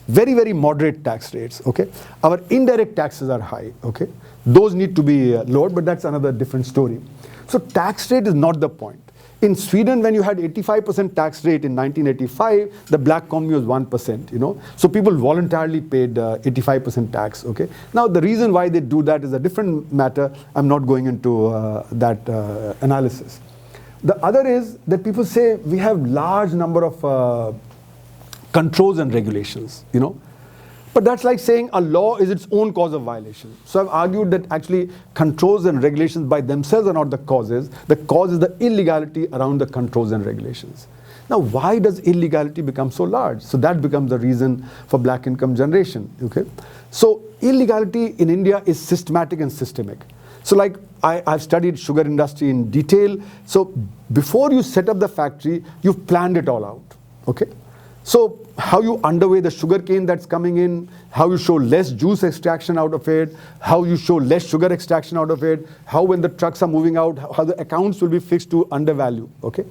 Very, very moderate tax rates, okay. Our indirect taxes are high, okay. Those need to be lowered, but that's another different story. So tax rate is not the point. In Sweden, when you had 85% tax rate in 1985, the black economy was 1%, you know. So people voluntarily paid 85% tax, okay. Now the reason why they do that is a different matter. I'm not going into that analysis. The other is that people say we have large number of controls and regulations, you know. But that's like saying a law is its own cause of violation. So I've argued that actually controls and regulations by themselves are not the causes. The cause is the illegality around the controls and regulations. Now, why does illegality become so large? So that becomes the reason for black income generation, okay? So illegality in India is systematic and systemic. So like I've studied sugar industry in detail. So before you set up the factory, you've planned it all out, okay? So how you underweigh the sugar cane that's coming in, how you show less juice extraction out of it, how you show less sugar extraction out of it, how when the trucks are moving out, how the accounts will be fixed to undervalue, okay,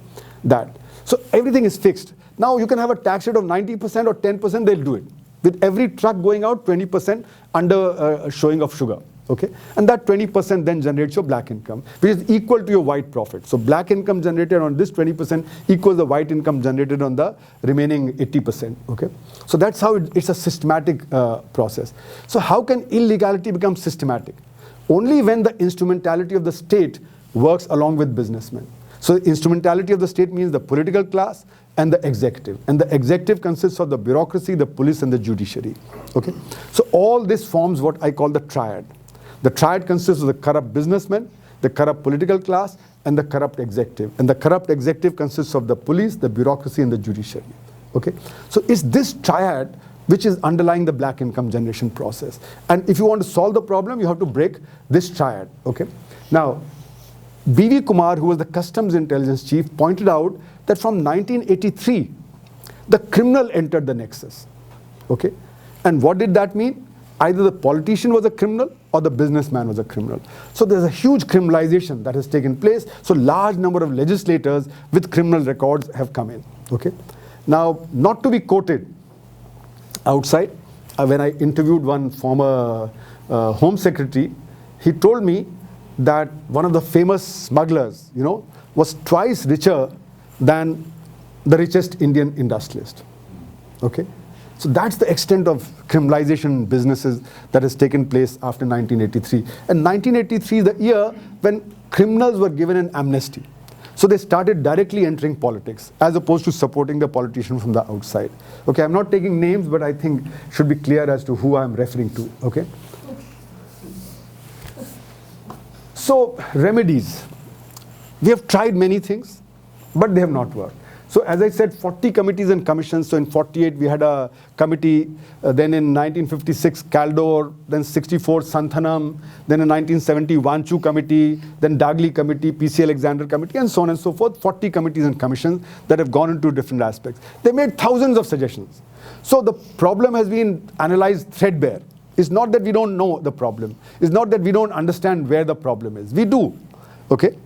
that. So everything is fixed. Now you can have a tax rate of 90% or 10%, they'll do it. With every truck going out, 20% under showing of sugar. Okay? And that 20% then generates your black income, which is equal to your white profit. So black income generated on this 20% equals the white income generated on the remaining 80%. Okay? So that's how it's a systematic process. So how can illegality become systematic? Only when the instrumentality of the state works along with businessmen. So the instrumentality of the state means the political class and the executive. And the executive consists of the bureaucracy, the police, and the judiciary. Okay? So all this forms what I call the triad. The triad consists of the corrupt businessmen, the corrupt political class, and the corrupt executive. And the corrupt executive consists of the police, the bureaucracy, and the judiciary. Okay? So it's this triad which is underlying the black income generation process. And if you want to solve the problem, you have to break this triad. Okay? Now, Kumar, who was the customs intelligence chief, pointed out that from 1983, the criminal entered the nexus. Okay? And what did that mean? Either the politician was a criminal or the businessman was a criminal. So there's a huge criminalization that has taken place. So large number of legislators with criminal records have come in. Okay? Now, not to be quoted outside, when I interviewed one former Home Secretary, he told me that one of the famous smugglers, you know, was twice richer than the richest Indian industrialist. Okay? So that's the extent of criminalization in businesses that has taken place after 1983. And 1983 is the year when criminals were given an amnesty. So they started directly entering politics as opposed to supporting the politician from the outside. Okay, I'm not taking names, but I think it should be clear as to who I'm referring to. Okay. So remedies. We have tried many things, but they have not worked. So as I said, 40 committees and commissions. So in 48, we had a committee. Then in 1956, Caldor. Then 64, Santhanam. Then in 1970, Vanchu committee. Then Dagli committee, PC Alexander committee, and so on and so forth. 40 committees and commissions that have gone into different aspects. They made thousands of suggestions. So the problem has been analyzed threadbare. It's not that we don't know the problem. It's not that we don't understand where the problem is. We do, okay?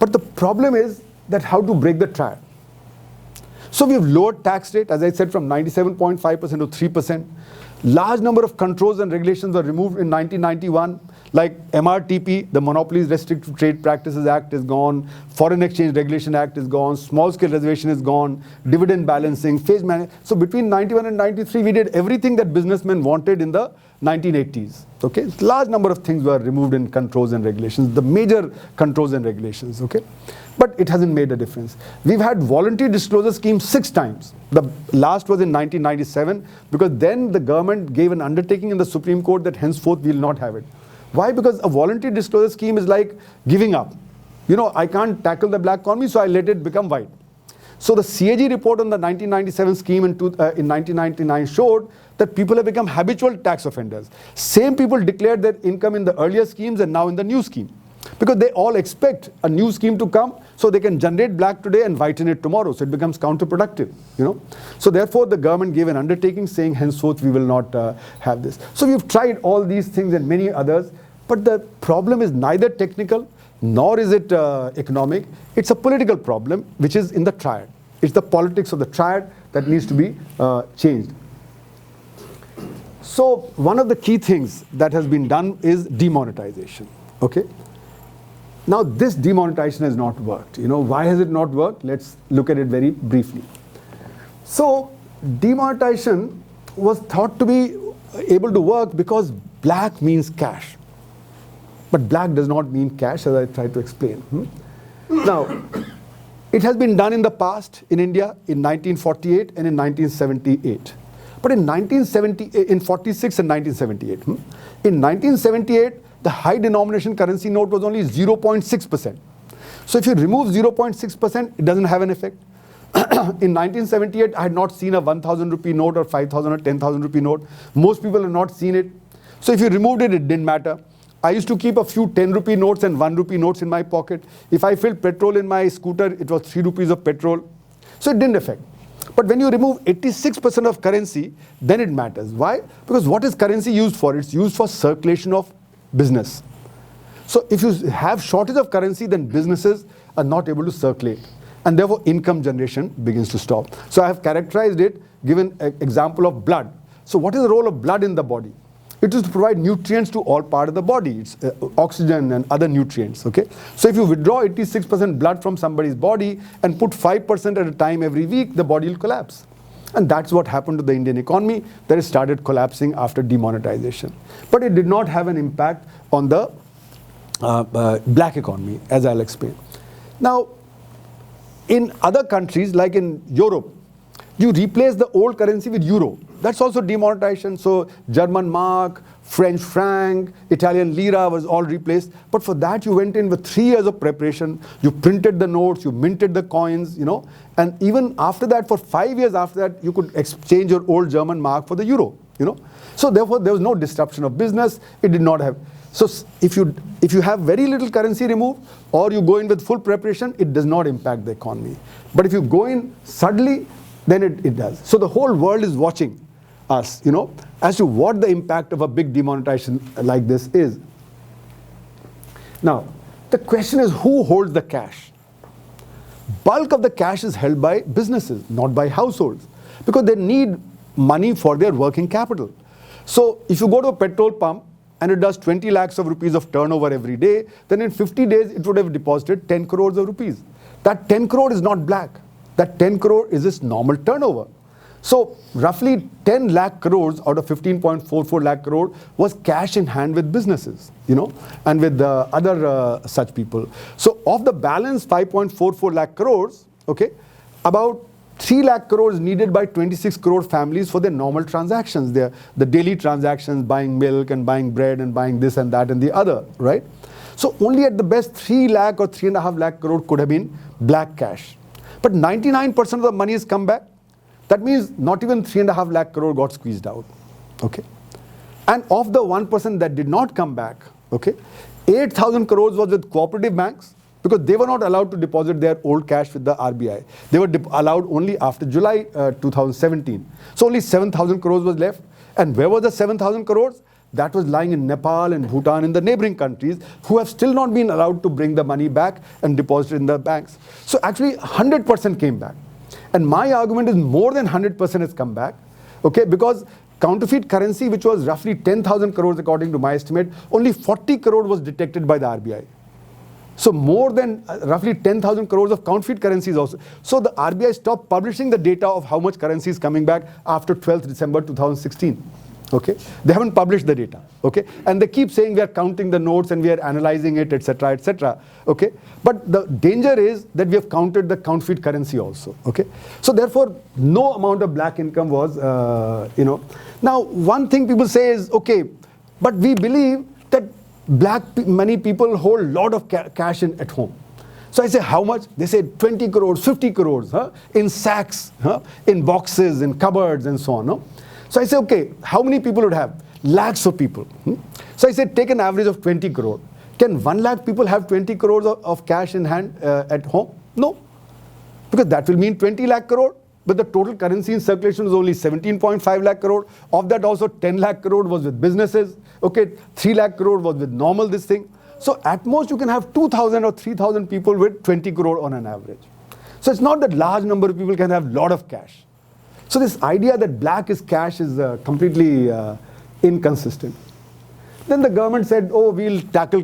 But the problem is that how to break the triad. So we have lowered tax rate, as I said, from 97.5% to 3%. Large number of controls and regulations were removed in 1991, like MRTP, the Monopolies Restrictive Trade Practices Act is gone, Foreign Exchange Regulation Act is gone, small scale reservation is gone, dividend balancing, phase management. So between 91 and 93, we did everything that businessmen wanted in the 1980s. Okay, large number of things were removed in controls and regulations, the major controls and regulations. Okay, but it hasn't made a difference. We've had voluntary disclosure schemes 6 times. The last was in 1997, because then the government gave an undertaking in the Supreme Court that henceforth we will not have it. Why? Because a voluntary disclosure scheme is like giving up. You know, I can't tackle the black economy, so I let it become white. So the CAG report on the 1997 scheme in 1999 showed that people have become habitual tax offenders. Same people declared their income in the earlier schemes and now in the new scheme. Because they all expect a new scheme to come so they can generate black today and whiten it tomorrow. So it becomes counterproductive, you know. So therefore the government gave an undertaking saying henceforth we will not have this. So we've tried all these things and many others, but the problem is neither technical nor is it economic. It's a political problem which is in the triad. It's the politics of the triad that needs to be changed. So one of the key things that has been done is demonetization. Okay. Now this demonetization has not worked. You know, why has it not worked? Let's look at it very briefly. So demonetization was thought to be able to work because black means cash. But black does not mean cash, as I tried to explain. Now, it has been done in the past in India in 1948 and in 1978. But in 46 and 1978. In 1978, the high denomination currency note was only 0.6%. So if you remove 0.6%, it doesn't have an effect. In 1978, I had not seen a 1,000 rupee note or 5,000 or 10,000 rupee note. Most people have not seen it. So if you removed it, it didn't matter. I used to keep a few 10 rupee notes and 1 rupee notes in my pocket. If I filled petrol in my scooter, it was 3 rupees of petrol. So it didn't affect. But when you remove 86% of currency, then it matters. Why? Because what is currency used for? It's used for circulation of business. So if you have shortage of currency, then businesses are not able to circulate. And therefore income generation begins to stop. So I have characterized it, given an example of blood. So what is the role of blood in the body? It is to provide nutrients to all parts of the body. It's oxygen and other nutrients, okay? So if you withdraw 86% blood from somebody's body and put 5% at a time every week, the body will collapse. And that's what happened to the Indian economy, that it started collapsing after demonetization. But it did not have an impact on the black economy, as I'll explain. Now, in other countries, like in Europe, you replace the old currency with euro. That's also demonetization. So German mark, French franc, Italian lira was all replaced. But for that, you went in with 3 years of preparation. You printed the notes, you minted the coins, you know. And even after that, for 5 years after that, you could exchange your old German mark for the euro, you know. So therefore, there was no disruption of business. It did not have. So if you have very little currency removed, or you go in with full preparation, it does not impact the economy. But if you go in suddenly, then it does. So the whole world is watching us, you know, as to what the impact of a big demonetization like this is. Now, the question is, who holds the cash? Bulk of the cash is held by businesses, not by households, because they need money for their working capital. So if you go to a petrol pump and it does 20 lakhs of rupees of turnover every day, then in 50 days it would have deposited 10 crores of rupees. That 10 crore is not black. That 10 crore is its normal turnover. So roughly 10 lakh crores out of 15.44 lakh crore was cash in hand with businesses, you know, and with other such people. So of the balance 5.44 lakh crores, okay, about 3 lakh crores needed by 26 crore families for their normal transactions, the daily transactions, buying milk and buying bread and buying this and that and the other, right? So only at the best 3 lakh or 3.5 lakh crore could have been black cash. But 99% of the money has come back. That means not even 3.5 lakh crore got squeezed out. Okay. And of the 1% that did not come back, okay, 8,000 crores was with cooperative banks because they were not allowed to deposit their old cash with the RBI. They were allowed only after July 2017. So only 7,000 crores was left. And where was the 7,000 crores? That was lying in Nepal and Bhutan, in the neighboring countries, who have still not been allowed to bring the money back and deposit it in the banks. So actually 100% came back. And my argument is more than 100% has come back, okay, because counterfeit currency, which was roughly 10,000 crores according to my estimate, only 40 crore was detected by the RBI. So more than roughly 10,000 crores of counterfeit currencies also. So the RBI stopped publishing the data of how much currency is coming back after 12th December 2016. Okay, they haven't published the data. Okay, and they keep saying we are counting the notes and we are analyzing it, etc., etc. Okay, but the danger is that we have counted the counterfeit currency also. Okay, so therefore no amount of black income was, Now one thing people say is, okay, but we believe that black money people hold a lot of cash at home. So I say, how much? They say 20 crores, 50 crores, in sacks, in boxes, in cupboards, and so on. No? So I say, okay, how many people would have? Lakhs of people. So I said, take an average of 20 crore. Can 1 lakh people have 20 crores of cash in hand at home? No. Because that will mean 20 lakh crore. But the total currency in circulation was only 17.5 lakh crore. Of that also 10 lakh crore was with businesses. Okay, 3 lakh crore was with normal this thing. So at most you can have 2,000 or 3,000 people with 20 crore on an average. So it's not that large number of people can have a lot of cash. So this idea that black is cash is completely inconsistent. Then the government said, oh, we'll tackle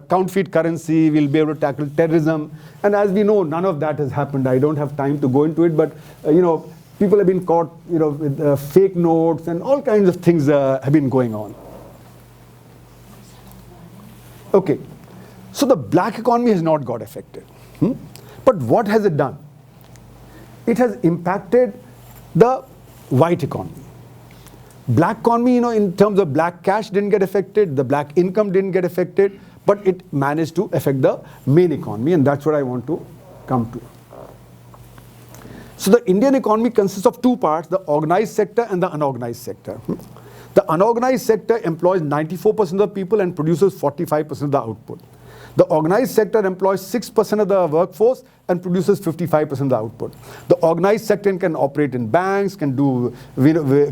counterfeit currency, we'll be able to tackle terrorism. And as we know, none of that has happened. I don't have time to go into it, but people have been caught with fake notes and all kinds of things have been going on. Okay, so the black economy has not got affected. But what has it done? It has impacted the white economy. Black economy, in terms of black cash didn't get affected, the black income didn't get affected, but it managed to affect the main economy, and that's what I want to come to. So the Indian economy consists of two parts, the organized sector and the unorganized sector. The unorganized sector employs 94% of the people and produces 45% of the output. The organized sector employs 6% of the workforce and produces 55% of the output. The organized sector can operate in banks, can do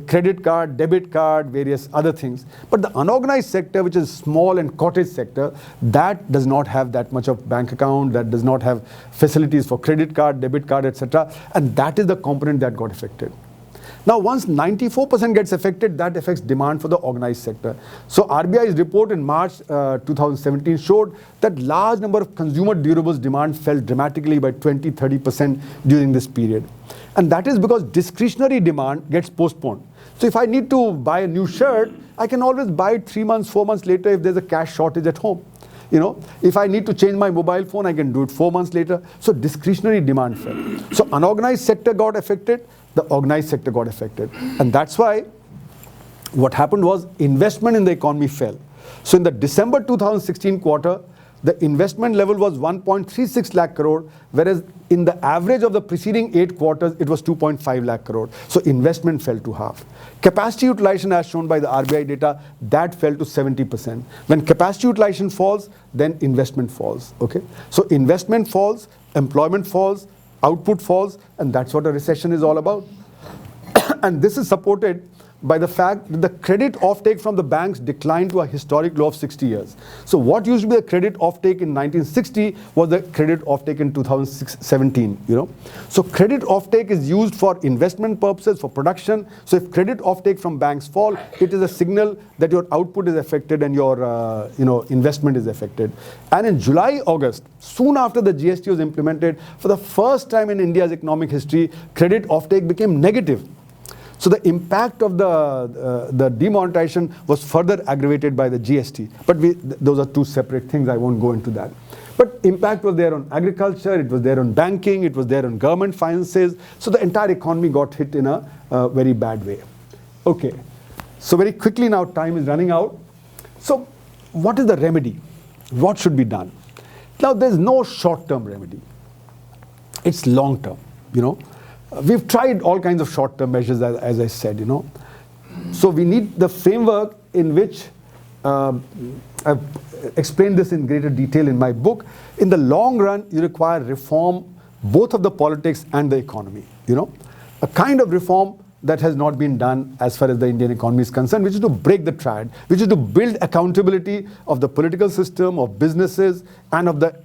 credit card, debit card, various other things. But the unorganized sector, which is small and cottage sector, that does not have that much of bank account, that does not have facilities for credit card, debit card, etc. And that is the component that got affected. Now, once 94% gets affected, that affects demand for the organized sector. So RBI's report in March 2017 showed that large number of consumer durables demand fell dramatically by 20-30% during this period. And that is because discretionary demand gets postponed. So if I need to buy a new shirt, I can always buy it 3 months, 4 months later if there's a cash shortage at home. If I need to change my mobile phone, I can do it 4 months later. So discretionary demand fell. So unorganized sector got affected, the organized sector got affected. And that's why what happened was investment in the economy fell. So in the December 2016 quarter, the investment level was 1.36 lakh crore, whereas in the average of the preceding 8 quarters, it was 2.5 lakh crore. So investment fell to half. Capacity utilization, as shown by the RBI data, that fell to 70%. When capacity utilization falls, then investment falls. Okay, so investment falls, employment falls, output falls, and that's what a recession is all about. And this is supported by the fact that the credit offtake from the banks declined to a historic low of 60 years. So what used to be the credit offtake in 1960 was the credit offtake in 2017, So credit offtake is used for investment purposes, for production. So if credit offtake from banks fall, it is a signal that your output is affected and your investment is affected. And in July, August, soon after the GST was implemented, for the first time in India's economic history, credit offtake became negative. So the impact of the demonetization was further aggravated by the GST. But those are two separate things. I won't go into that. But impact was there on agriculture, it was there on banking, it was there on government finances. So the entire economy got hit in a very bad way. Okay. So very quickly now, time is running out. So what is the remedy? What should be done? Now there's no short-term remedy. It's long-term. We've tried all kinds of short-term measures, as I said, So we need the framework in which, I've explained this in greater detail in my book. In the long run, you require reform both of the politics and the economy, A kind of reform that has not been done as far as the Indian economy is concerned, which is to break the triad, which is to build accountability of the political system, of businesses, and of the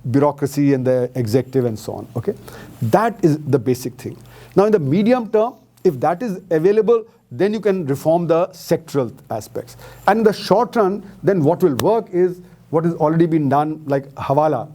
bureaucracy and the executive and so on, okay? That is the basic thing. Now, in the medium term, if that is available, then you can reform the sectoral aspects. And in the short run, then what will work is what has already been done, like Hawala.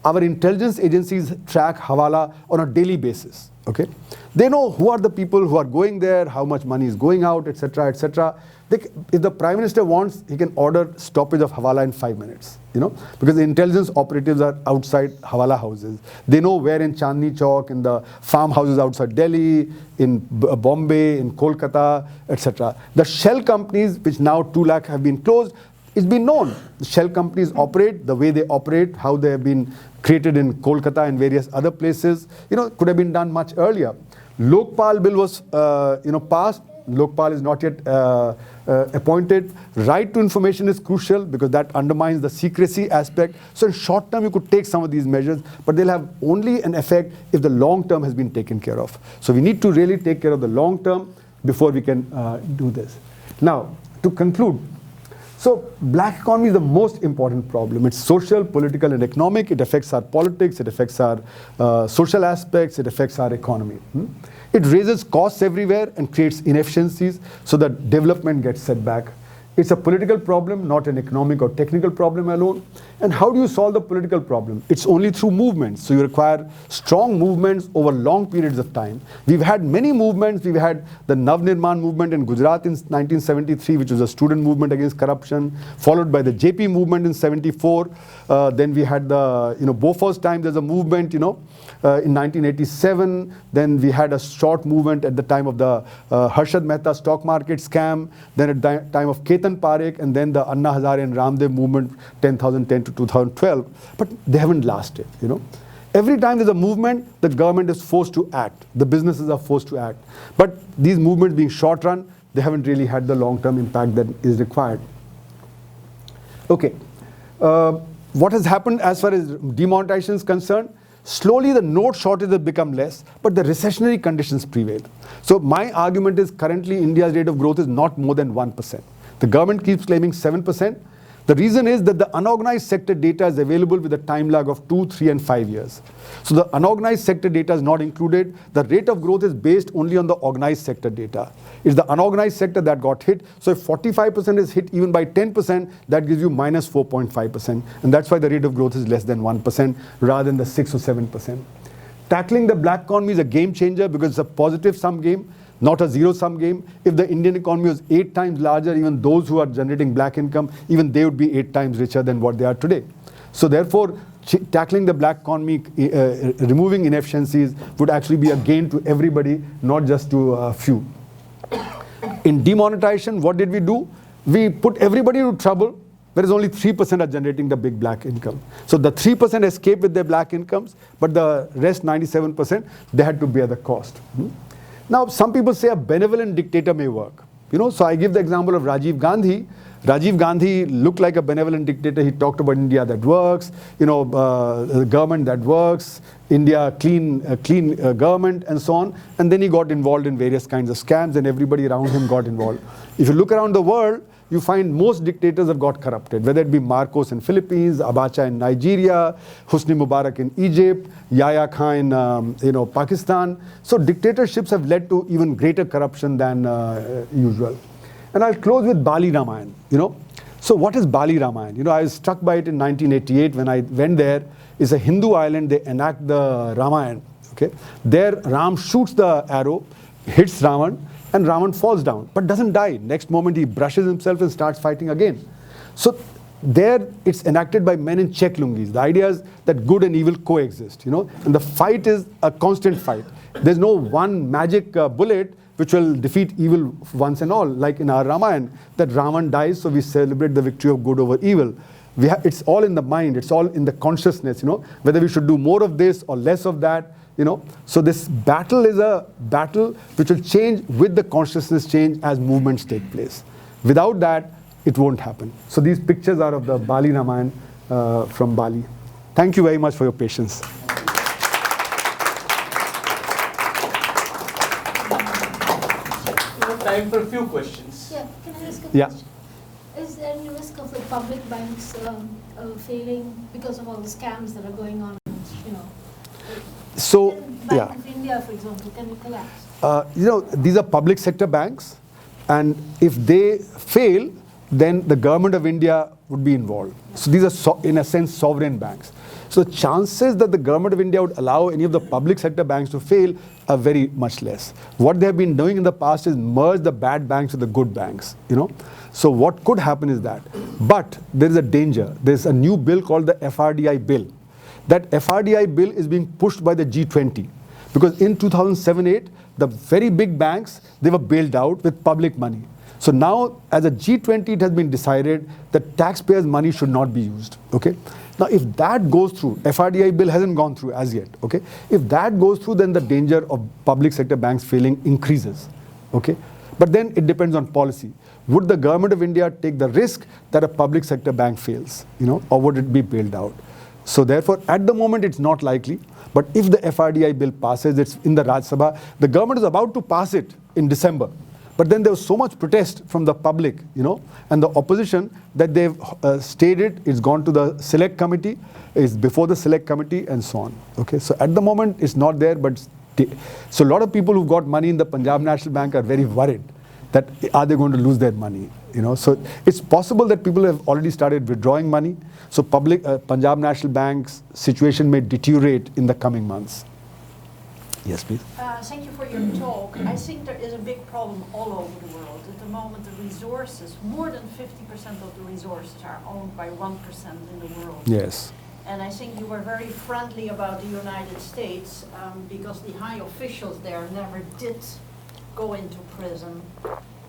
Our intelligence agencies track Hawala on a daily basis, okay? They know who are the people who are going there, how much money is going out, etc., etc. If the Prime Minister wants, he can order stoppage of Hawala in 5 minutes, because the intelligence operatives are outside Hawala houses. They know where in Chandni Chowk, in the farmhouses outside Delhi, in Bombay, in Kolkata, etc. The shell companies, which now 2 lakh have been closed, it's been known. The shell companies operate, the way they operate, how they have been created in Kolkata and various other places, could have been done much earlier. Lokpal bill was, passed. Lokpal is not yet appointed. Right to information is crucial because that undermines the secrecy aspect. So in short term, you could take some of these measures, but they'll have only an effect if the long term has been taken care of. So we need to really take care of the long term before we can do this. Now, to conclude, so black economy is the most important problem. It's social, political, and economic. It affects our politics. It affects our social aspects. It affects our economy. It raises costs everywhere and creates inefficiencies so that development gets set back. It's a political problem, not an economic or technical problem alone. And how do you solve the political problem? It's only through movements. So you require strong movements over long periods of time. We've had many movements. We've had the Nav Nirman movement in Gujarat in 1973, which was a student movement against corruption, followed by the JP movement in 74. Then we had the, Bofors time, there's a movement, in 1987. Then we had a short movement at the time of the Harshad Mehta stock market scam. Then at the time of Ketan Parekh, and then the Anna Hazare and Ramdev movement, 2010 to 2012. But they haven't lasted, Every time there's a movement, the government is forced to act. The businesses are forced to act. But these movements being short run, they haven't really had the long-term impact that is required. Okay. What has happened as far as demonetization is concerned? Slowly the note shortage has become less, but the recessionary conditions prevail. So my argument is currently India's rate of growth is not more than 1%. The government keeps claiming 7%. The reason is that the unorganized sector data is available with a time lag of 2, 3, and 5 years. So the unorganized sector data is not included. The rate of growth is based only on the organized sector data. It's the unorganized sector that got hit. So if 45% is hit even by 10%, that gives you minus 4.5%. And that's why the rate of growth is less than 1% rather than the 6 or 7%. Tackling the black economy is a game changer because it's a positive sum game, not a zero-sum game. If the Indian economy was 8 times larger, even those who are generating black income, even they would be 8 times richer than what they are today. So therefore, tackling the black economy, removing inefficiencies would actually be a gain to everybody, not just to a few. In demonetization, what did we do? We put everybody into trouble, whereas only 3% are generating the big black income. So the 3% escape with their black incomes, but the rest 97%, they had to bear the cost. Now, some people say a benevolent dictator may work. So I give the example of Rajiv Gandhi. Rajiv Gandhi looked like a benevolent dictator. He talked about India that works, the government that works, India clean government and so on. And then he got involved in various kinds of scams and everybody around him got involved. If you look around the world, you find most dictators have got corrupted, whether it be Marcos in Philippines, Abacha in Nigeria, Hosni Mubarak in Egypt, Yahya Khan in Pakistan. So dictatorships have led to even greater corruption than usual. And I'll close with Bali Ramayan. So what is Bali Ramayan? I was struck by it in 1988 when I went there. It's a Hindu island. They enact the Ramayan. Okay, there Ram shoots the arrow, hits Ravan, and Ravan falls down, but doesn't die. Next moment he brushes himself and starts fighting again. So there it's enacted by men in check lungis. The idea is that good and evil coexist, and the fight is a constant fight. There's no one magic bullet which will defeat evil once and all, like in our Ramayan, that Ravan dies, so we celebrate the victory of good over evil. It's all in the mind, it's all in the consciousness, whether we should do more of this or less of that, So this battle is a battle which will change with the consciousness change as movements take place. Without that, it won't happen. So these pictures are of the Bali Ramayana from Bali. Thank you very much for your patience. We have time for a few questions. Yeah, can I ask a Yeah. question? Is there any risk of the public banks failing because of all the scams that are going on? So, Bank yeah. of India, for example, can it collapse? These are public sector banks, and if they fail, then the government of India would be involved. So these are, in a sense, sovereign banks. So the chances that the government of India would allow any of the public sector banks to fail are very much less. What they have been doing in the past is merge the bad banks with the good banks. So what could happen is that. But there is a danger. There's a new bill called the FRDI bill. That FRDI bill is being pushed by the G20. Because in 2007-8, the very big banks, they were bailed out with public money. So now, as a G20, it has been decided that taxpayers' money should not be used. Okay. Now, if that goes through, FRDI bill hasn't gone through as yet. Okay. If that goes through, then the danger of public sector banks failing increases. Okay. But then it depends on policy. Would the government of India take the risk that a public sector bank fails, or would it be bailed out? So therefore, at the moment, it's not likely. But if the FRDI bill passes, it's in the Rajya Sabha. The government is about to pass it in December. But then there was so much protest from the public, and the opposition that they've stated it's gone to the select committee, is before the select committee, and so on. Okay, so at the moment it's not there, but so a lot of people who've got money in the Punjab National Bank are very worried that are they going to lose their money? So it's possible that people have already started withdrawing money. So Punjab National Bank's situation may deteriorate in the coming months. Yes, please. Thank you for your talk. I think there is a big problem all over the world. At the moment, the resources, more than 50% of the resources are owned by 1% in the world. Yes. And I think you were very friendly about the United States because the high officials there never did go into prison.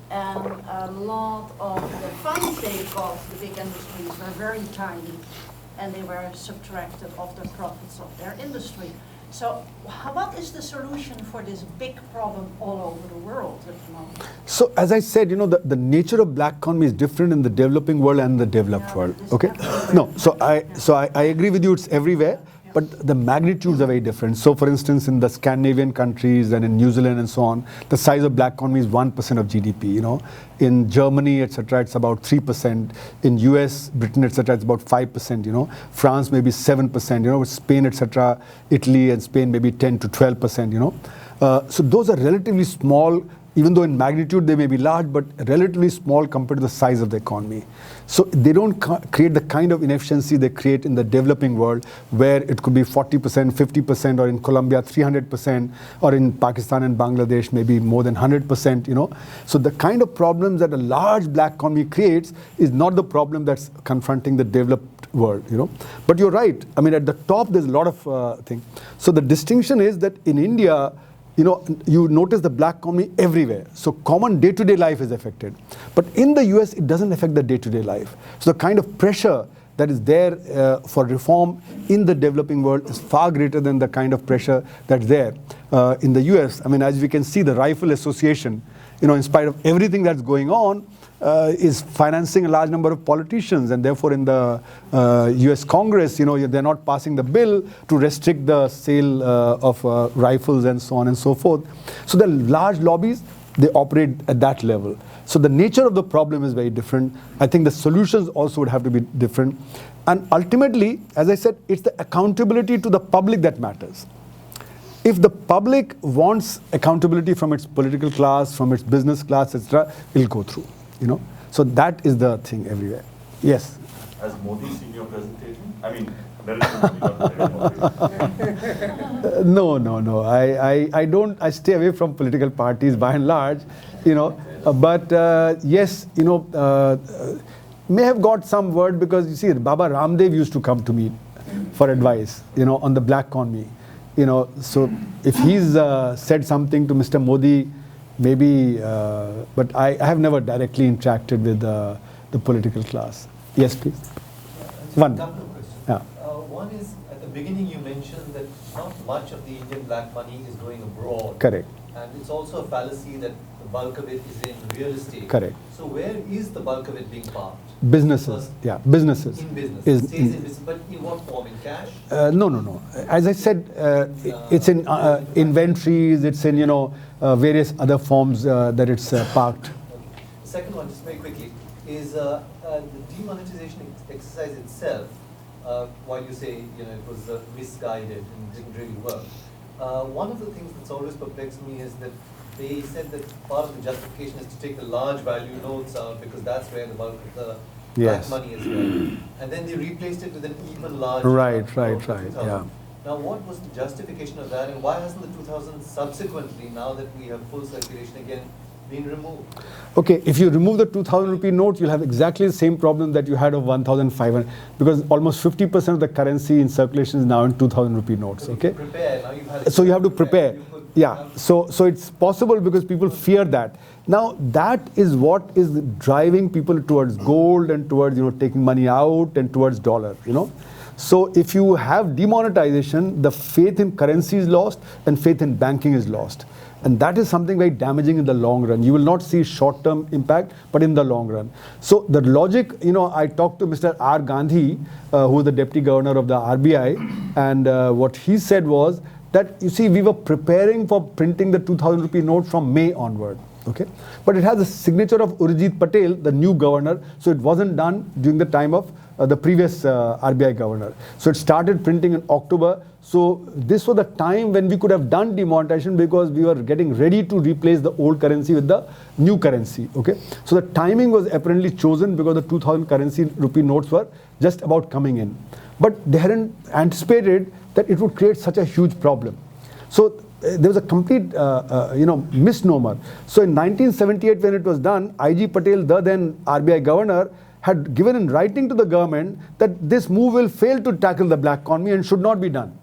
And a lot of the funds they got, the big industries, were very tiny, and they were subtracted of the profits of their industry. So what is the solution for this big problem all over the world at the moment? So as I said, the nature of black economy is different in the developing world and the developed world. Okay? No, so I agree with you, it's everywhere. But the magnitudes are very different. So for instance, in the Scandinavian countries and in New Zealand and so on, the size of black economy is 1% of GDP. In Germany, etc., it's about 3%. In US, Britain, etc., it's about 5%. France maybe 7%. With Spain, etc., Italy and Spain maybe 10 to 12%. So those are relatively small. Even though in magnitude they may be large, but relatively small compared to the size of the economy. So they don't create the kind of inefficiency they create in the developing world, where it could be 40%, 50%, or in Colombia 300%, or in Pakistan and Bangladesh maybe more than 100%. So the kind of problems that a large black economy creates is not the problem that's confronting the developed world. But you're right. I mean, at the top there's a lot of things. So the distinction is that in India, you notice the black economy everywhere. So common day-to-day life is affected. But in the US, it doesn't affect the day-to-day life. So the kind of pressure that is there for reform in the developing world is far greater than the kind of pressure that's there in the US. I mean, as we can see, the Rifle Association, in spite of everything that's going on, is financing a large number of politicians, and therefore in the US Congress, they're not passing the bill to restrict the sale of rifles and so on and so forth. So the large lobbies, they operate at that level. So the nature of the problem is very different. I think the solutions also would have to be different. And ultimately, as I said, it's the accountability to the public that matters. If the public wants accountability from its political class, from its business class, etc., it'll go through. So that is the thing everywhere. Yes. Has Modi seen your presentation? I mean, American No. I don't. I stay away from political parties by and large, But yes, may have got some word because you see, Baba Ramdev used to come to me for advice, on the black economy. So if he's said something to Mr. Modi, maybe, but I have never directly interacted with the political class. Yes, please. One. A couple of questions. Yeah. One is, at the beginning you mentioned that not much of the Indian black money is going abroad. Correct. And it's also a fallacy that the bulk of it is in real estate. Correct. So where is the bulk of it being parked? Businesses, yeah, businesses. In business. Is It stays in business, but in what form? In cash? No. As I said, it's in inventories, it's in, various other forms that it's parked. Okay. The second one, just very quickly, is the demonetization exercise itself, while you say, it was misguided and didn't really work. One of the things that's always perplexed me is that they said that part of the justification is to take the large value notes out because that's where the bulk of the Yes. black money is going. And then they replaced it with an even larger Right, note, right, 2000. yeah. Now what was the justification of that, and why hasn't the 2000 subsequently, now that we have full circulation again, been removed? Okay, if you remove the 2,000 rupee note, you'll have exactly the same problem that you had of 1,500, because almost 50% of the currency in circulation is now in 2,000 rupee notes, So okay? you prepare, now you've had a So you have to prepare. You could Yeah, have- so it's possible because people fear that. Now that is what is driving people towards gold and towards taking money out and towards dollar. So if you have demonetization, the faith in currency is lost and faith in banking is lost. And that is something very damaging in the long run. You will not see short-term impact, but in the long run. So the logic, I talked to Mr. R. Gandhi, who is the Deputy Governor of the RBI, and what he said was that, we were preparing for printing the 2,000 rupee note from May onward. Okay, but it has a signature of Urjit Patel, the new governor, so it wasn't done during the time of the previous RBI governor. So it started printing in October. So this was the time when we could have done demonetization because we were getting ready to replace the old currency with the new currency. Okay, so the timing was apparently chosen because the 2,000 currency rupee notes were just about coming in, but they hadn't anticipated that it would create such a huge problem. So there was a complete, misnomer. So in 1978, when it was done, IG Patel, the then RBI governor, had given in writing to the government that this move will fail to tackle the black economy and should not be done.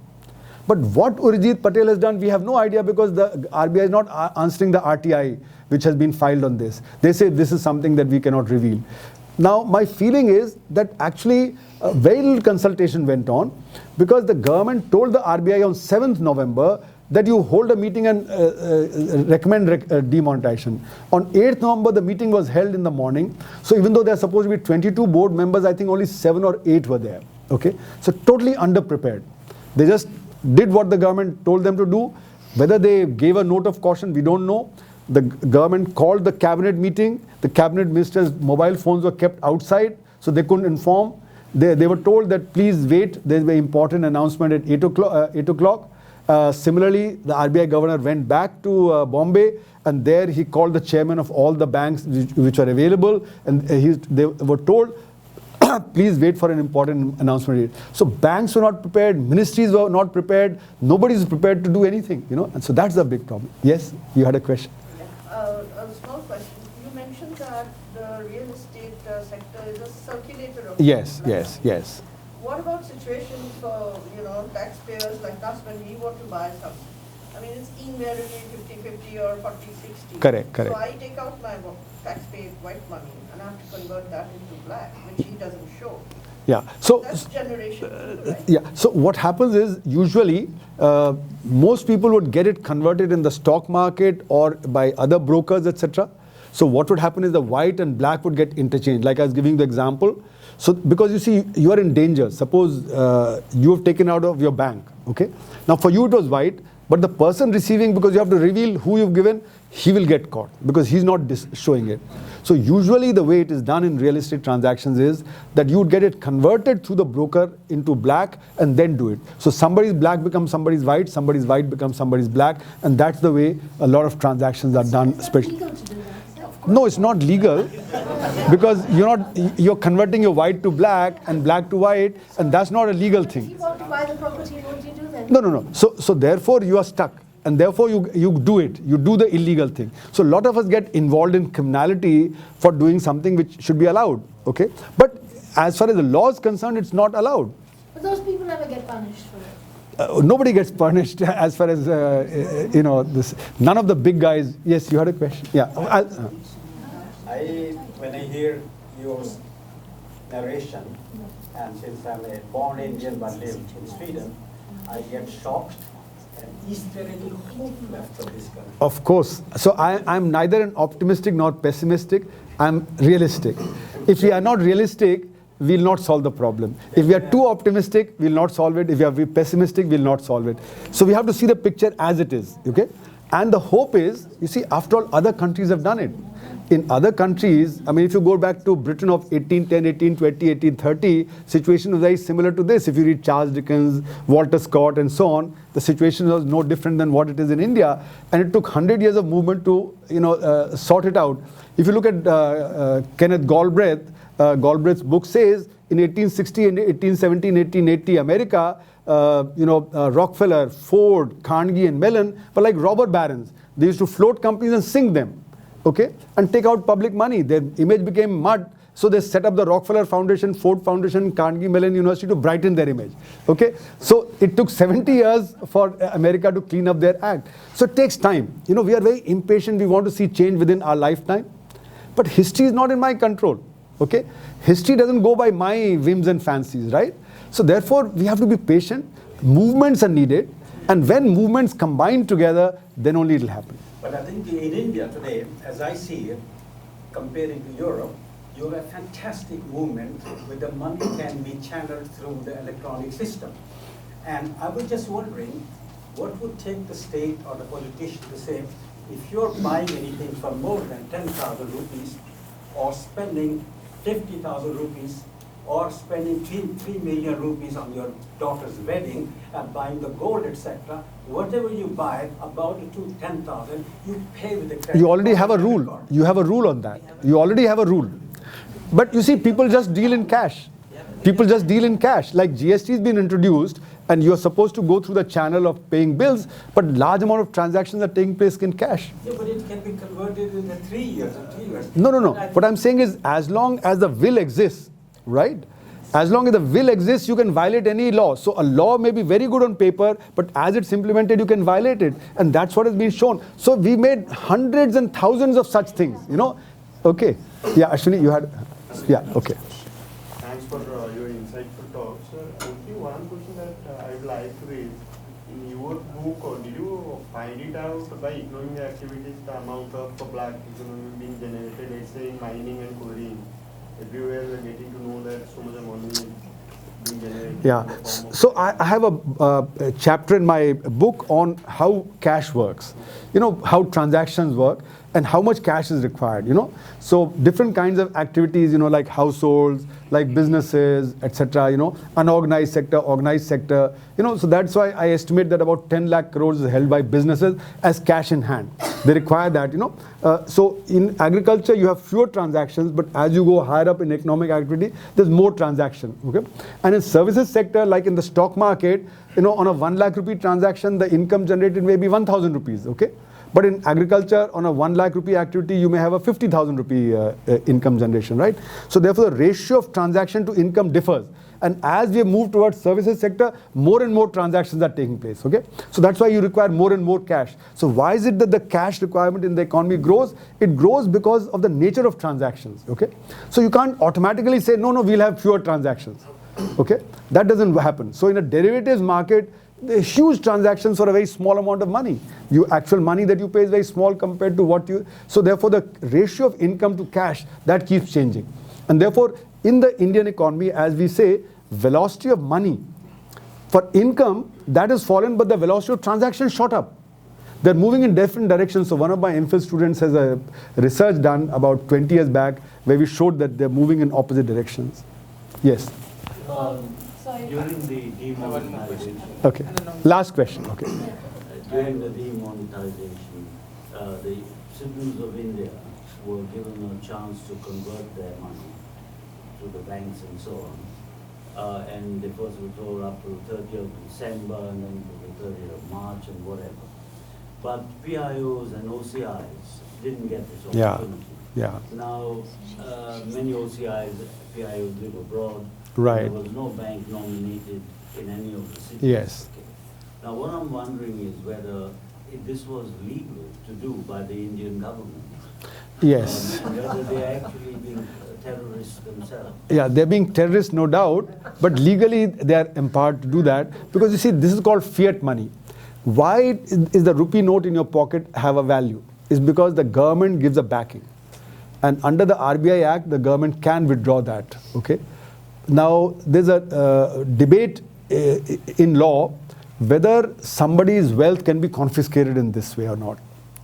But what Urjit Patel has done, we have no idea because the RBI is not answering the RTI which has been filed on this. They say this is something that we cannot reveal. Now, my feeling is that actually very little consultation went on because the government told the RBI on 7th November that you hold a meeting and recommend demonetization. On 8th November, the meeting was held in the morning. So even though there are supposed to be 22 board members, I think only 7 or 8 were there. Okay, so totally underprepared. They just did what the government told them to do. Whether they gave a note of caution, we don't know. The government called the cabinet meeting. The cabinet ministers' mobile phones were kept outside, so they couldn't inform. They were told that please wait, there's an important announcement at 8 o'clock. Similarly, the RBI governor went back to Bombay, and there he called the chairman of all the banks which are available, and they were told, please wait for an important announcement. So banks were not prepared, ministries were not prepared, nobody is prepared to do anything, and so that's the big problem. Yes, you had a question. A small question. You mentioned that the real estate sector is a circulator of Yes, wealth. yes. What about situations for, taxpayers like us when we want to buy something? I mean, it's invariably 50-50 or 40-60. Correct. So I take out my taxpaid white money and I have to convert that into black, which he doesn't show. Yeah. So That's generation two, right? yeah. So what happens is usually most people would get it converted in the stock market or by other brokers, etc. So what would happen is the white and black would get interchanged. Like I was giving the example. So because you see, you are in danger. Suppose you have taken out of your bank. Okay. Now for you it was white, but the person receiving, because you have to reveal who you've given, he will get caught because he's not showing it. So usually the way it is done in real estate transactions is that you would get it converted through the broker into black and then do it. So somebody's black becomes somebody's white becomes somebody's black, and that's the way a lot of transactions are done. Is that Especially. legal to do that? No, it's not legal because you're converting your white to black and black to white, and that's not a legal If you thing. want to buy the property, what do you do then? No. So therefore you are stuck, and therefore you do it. You do the illegal thing. So a lot of us get involved in criminality for doing something which should be allowed. Okay, but as far as the law is concerned, it's not allowed. But those people never get punished for it. Nobody gets punished as far as this. None of the big guys. Yes, you had a question. Yeah. When I hear your narration, and since I'm a born Indian but live in Sweden, I get shocked And is there any hope left for this country? Of course. So I'm neither an optimistic nor pessimistic. I'm realistic. If we are not realistic, we'll not solve the problem. If we are too optimistic, we'll not solve it. If we are pessimistic, we'll not solve it. So we have to see the picture as it is, okay? And the hope is, you see, after all, other countries have done it. In other countries, I mean, if you go back to Britain of 1810, 1820, 1830, situation was very similar to this. If you read Charles Dickens, Walter Scott, and so on, the situation was no different than what it is in India. And it took 100 years of movement to, sort it out. If you look at Kenneth Galbraith, Galbraith's book says in 1860 and 1817, 1880, America, Rockefeller, Ford, Carnegie, and Mellon were like robber barons. They used to float companies and sink them, okay, and take out public money. Their image became mud, so they set up the Rockefeller Foundation, Ford Foundation, Carnegie Mellon University to brighten their image, okay. So it took 70 years for America to clean up their act. So it takes time. We are very impatient. We want to see change within our lifetime. But history is not in my control, okay. History doesn't go by my whims and fancies, right? So therefore, we have to be patient. Movements are needed. And when movements combine together, then only it will happen. But I think in India today, as I see it, comparing to Europe, you have a fantastic movement where the money can be channeled through the electronic system. And I was just wondering, what would take the state or the politician to say, if you're buying anything for more than 10,000 rupees, or spending 50,000 rupees, or spending 3 million rupees on your daughter's wedding, and buying the gold, etc., whatever you buy, about it to 10,000, you pay with the credit. You already have a rule. You have a rule on that. You already have a rule. But you see, people just deal in cash. People just deal in cash. Like GST has been introduced, and you're supposed to go through the channel of paying bills, but large amount of transactions are taking place in cash. Yeah, but it can be converted in the 3 years or 3 years. No. What I'm saying is, as long as the will exists, right? As long as the will exists, you can violate any law. So a law may be very good on paper, but as it's implemented, you can violate it. And that's what has been shown. So we made hundreds and thousands of such things, Okay. Yeah, Ashwini, you had... Yeah, okay. Thanks for your insightful talk, sir. Only one question that I would like to raise. In your book, did you find it out by economic activities, the amount of black economy being generated, let's say in mining and quarrying? Everywhere we are getting to know that so much money is being generated. Yeah, in the form of so I have a chapter in my book on how cash works, how transactions work and how much cash is required, So different kinds of activities, like households, like businesses, etc., unorganized sector, organized sector, so that's why I estimate that about 10 lakh crores is held by businesses as cash in hand. They require that, So in agriculture, you have fewer transactions, but as you go higher up in economic activity, there's more transaction, okay? And in services sector, like in the stock market, on a 1 lakh rupee transaction, the income generated may be 1,000 rupees, okay? But in agriculture, on a 1 lakh rupee activity, you may have a 50,000 rupee income generation, right? So therefore, the ratio of transaction to income differs. And as we move towards services sector, more and more transactions are taking place, okay? So that's why you require more and more cash. So why is it that the cash requirement in the economy grows? It grows because of the nature of transactions, okay? So you can't automatically say, no, we'll have fewer transactions, okay? That doesn't happen. So in a derivatives market, the huge transactions for a very small amount of money. Your actual money that you pay is very small compared to what you... So therefore, the ratio of income to cash, that keeps changing. And therefore, in the Indian economy, as we say, velocity of money for income, that has fallen, but the velocity of transactions shot up. They're moving in different directions. So one of my MPhil students has a research done about 20 years back where we showed that they're moving in opposite directions. Yes. During the demonetization. Okay. Last question. Okay. During the demonetization, the citizens of India were given a chance to convert their money to the banks and so on. And they first were told up to the 30th of December and then to the 30th of March and whatever. But PIOs and OCIs didn't get this opportunity. Yeah. Now, many OCIs, PIOs live abroad. Right. There was no bank nominated in any of the cities. Yes. Okay. Now, what I'm wondering is whether this was legal to do by the Indian government. Yes. And whether they're actually being terrorists themselves. Yeah, they're being terrorists, no doubt, but legally they are empowered to do that because you see, this is called fiat money. Why is the rupee note in your pocket have a value? Is because the government gives a backing. And under the RBI Act, the government can withdraw that, okay? Now, there's a debate in law whether somebody's wealth can be confiscated in this way or not,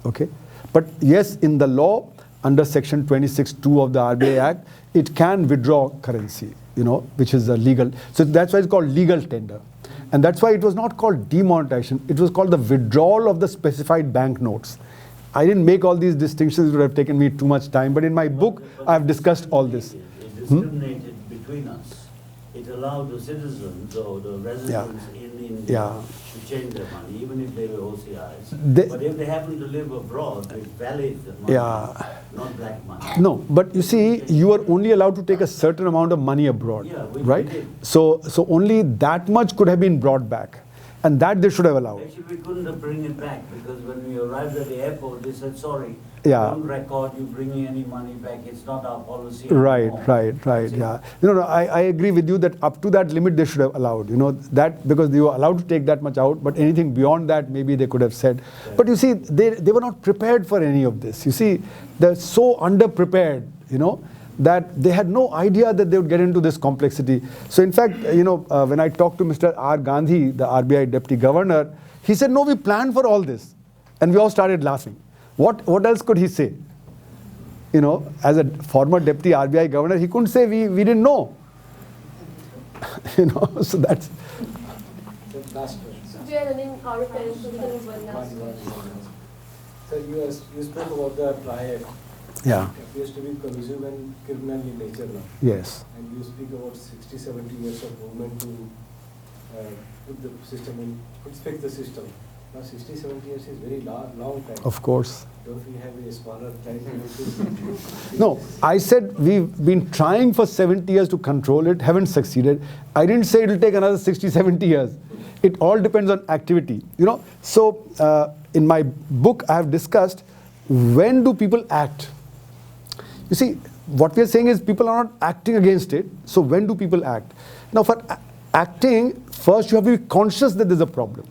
okay? But yes, in the law, under section 26(2) of the RBI Act, it can withdraw currency, which is a legal. So that's why it's called legal tender. And that's why it was not called demonetization, it was called the withdrawal of the specified banknotes. I didn't make all these distinctions, it would have taken me too much time, but in my book, I've discussed all this. It discriminated between us. It allowed the citizens or the residents in India to change their money, even if they were OCIs. But if they happen to live abroad, with valid money, not black money. No, but you see, you are only allowed to take a certain amount of money abroad, right? So only that much could have been brought back, and that they should have allowed. Actually, we couldn't bring it back because when we arrived at the airport, they said, sorry, don't record you bringing any money back. It's not our policy anymore. Right, yeah. I agree with you that up to that limit they should have allowed, that because they were allowed to take that much out, but anything beyond that maybe they could have said. But you see, they were not prepared for any of this. You see, they're so underprepared, that they had no idea that they would get into this complexity. So in fact, when I talked to Mr. R. Gandhi, the RBI Deputy Governor, he said, no, we planned for all this. And we all started laughing. What else could he say? As a former Deputy RBI Governor, he couldn't say we didn't know. So that's... So we are running out of time, so we can move one last question. So you spoke about the triad. Yeah. It appears to be collusive and criminal in nature now. Yes. And you speak about 60, 70 years of movement to put the system in, fix the system. Now 60, 70 years is very long time. Of course. Don't we have a smaller time? No, I said we've been trying for 70 years to control it, haven't succeeded. I didn't say it will take another 60, 70 years. It all depends on activity. So in my book I have discussed when do people act. You see, what we are saying is people are not acting against it. So when do people act? Now for acting, first you have to be conscious that there's a problem.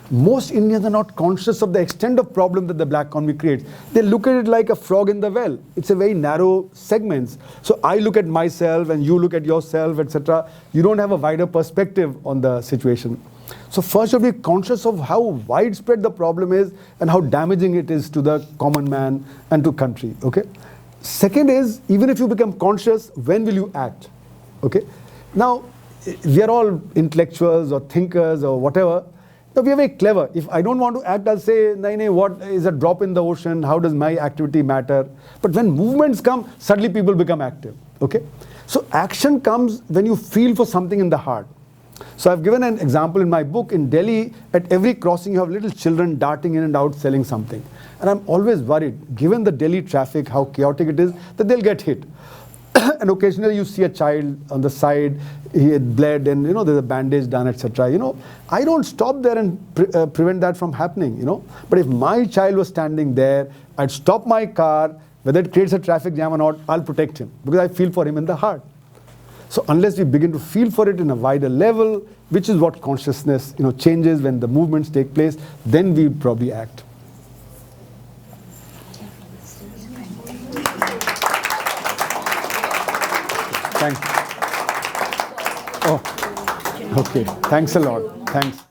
Most Indians are not conscious of the extent of problem that the black economy creates. They look at it like a frog in the well. It's a very narrow segments. So I look at myself and you look at yourself, etc. You don't have a wider perspective on the situation. So first you have to be conscious of how widespread the problem is and how damaging it is to the common man and to country. Okay. Second is, even if you become conscious, when will you act? Okay. Now, we are all intellectuals or thinkers or whatever. Now, we are very clever. If I don't want to act, I'll say, nahi, what is a drop in the ocean? How does my activity matter? But when movements come, suddenly people become active. Okay? So action comes when you feel for something in the heart. So I've given an example in my book. In Delhi, at every crossing, you have little children darting in and out selling something. And I'm always worried, given the Delhi traffic, how chaotic it is, that they'll get hit. And occasionally you see a child on the side, he had bled and there's a bandage done, etc. I don't stop there and prevent that from happening, But if my child was standing there, I'd stop my car, whether it creates a traffic jam or not, I'll protect him because I feel for him in the heart. So unless we begin to feel for it in a wider level, which is what consciousness changes when the movements take place, then we probably act. Thanks. Oh, okay. Thanks a lot. Thanks.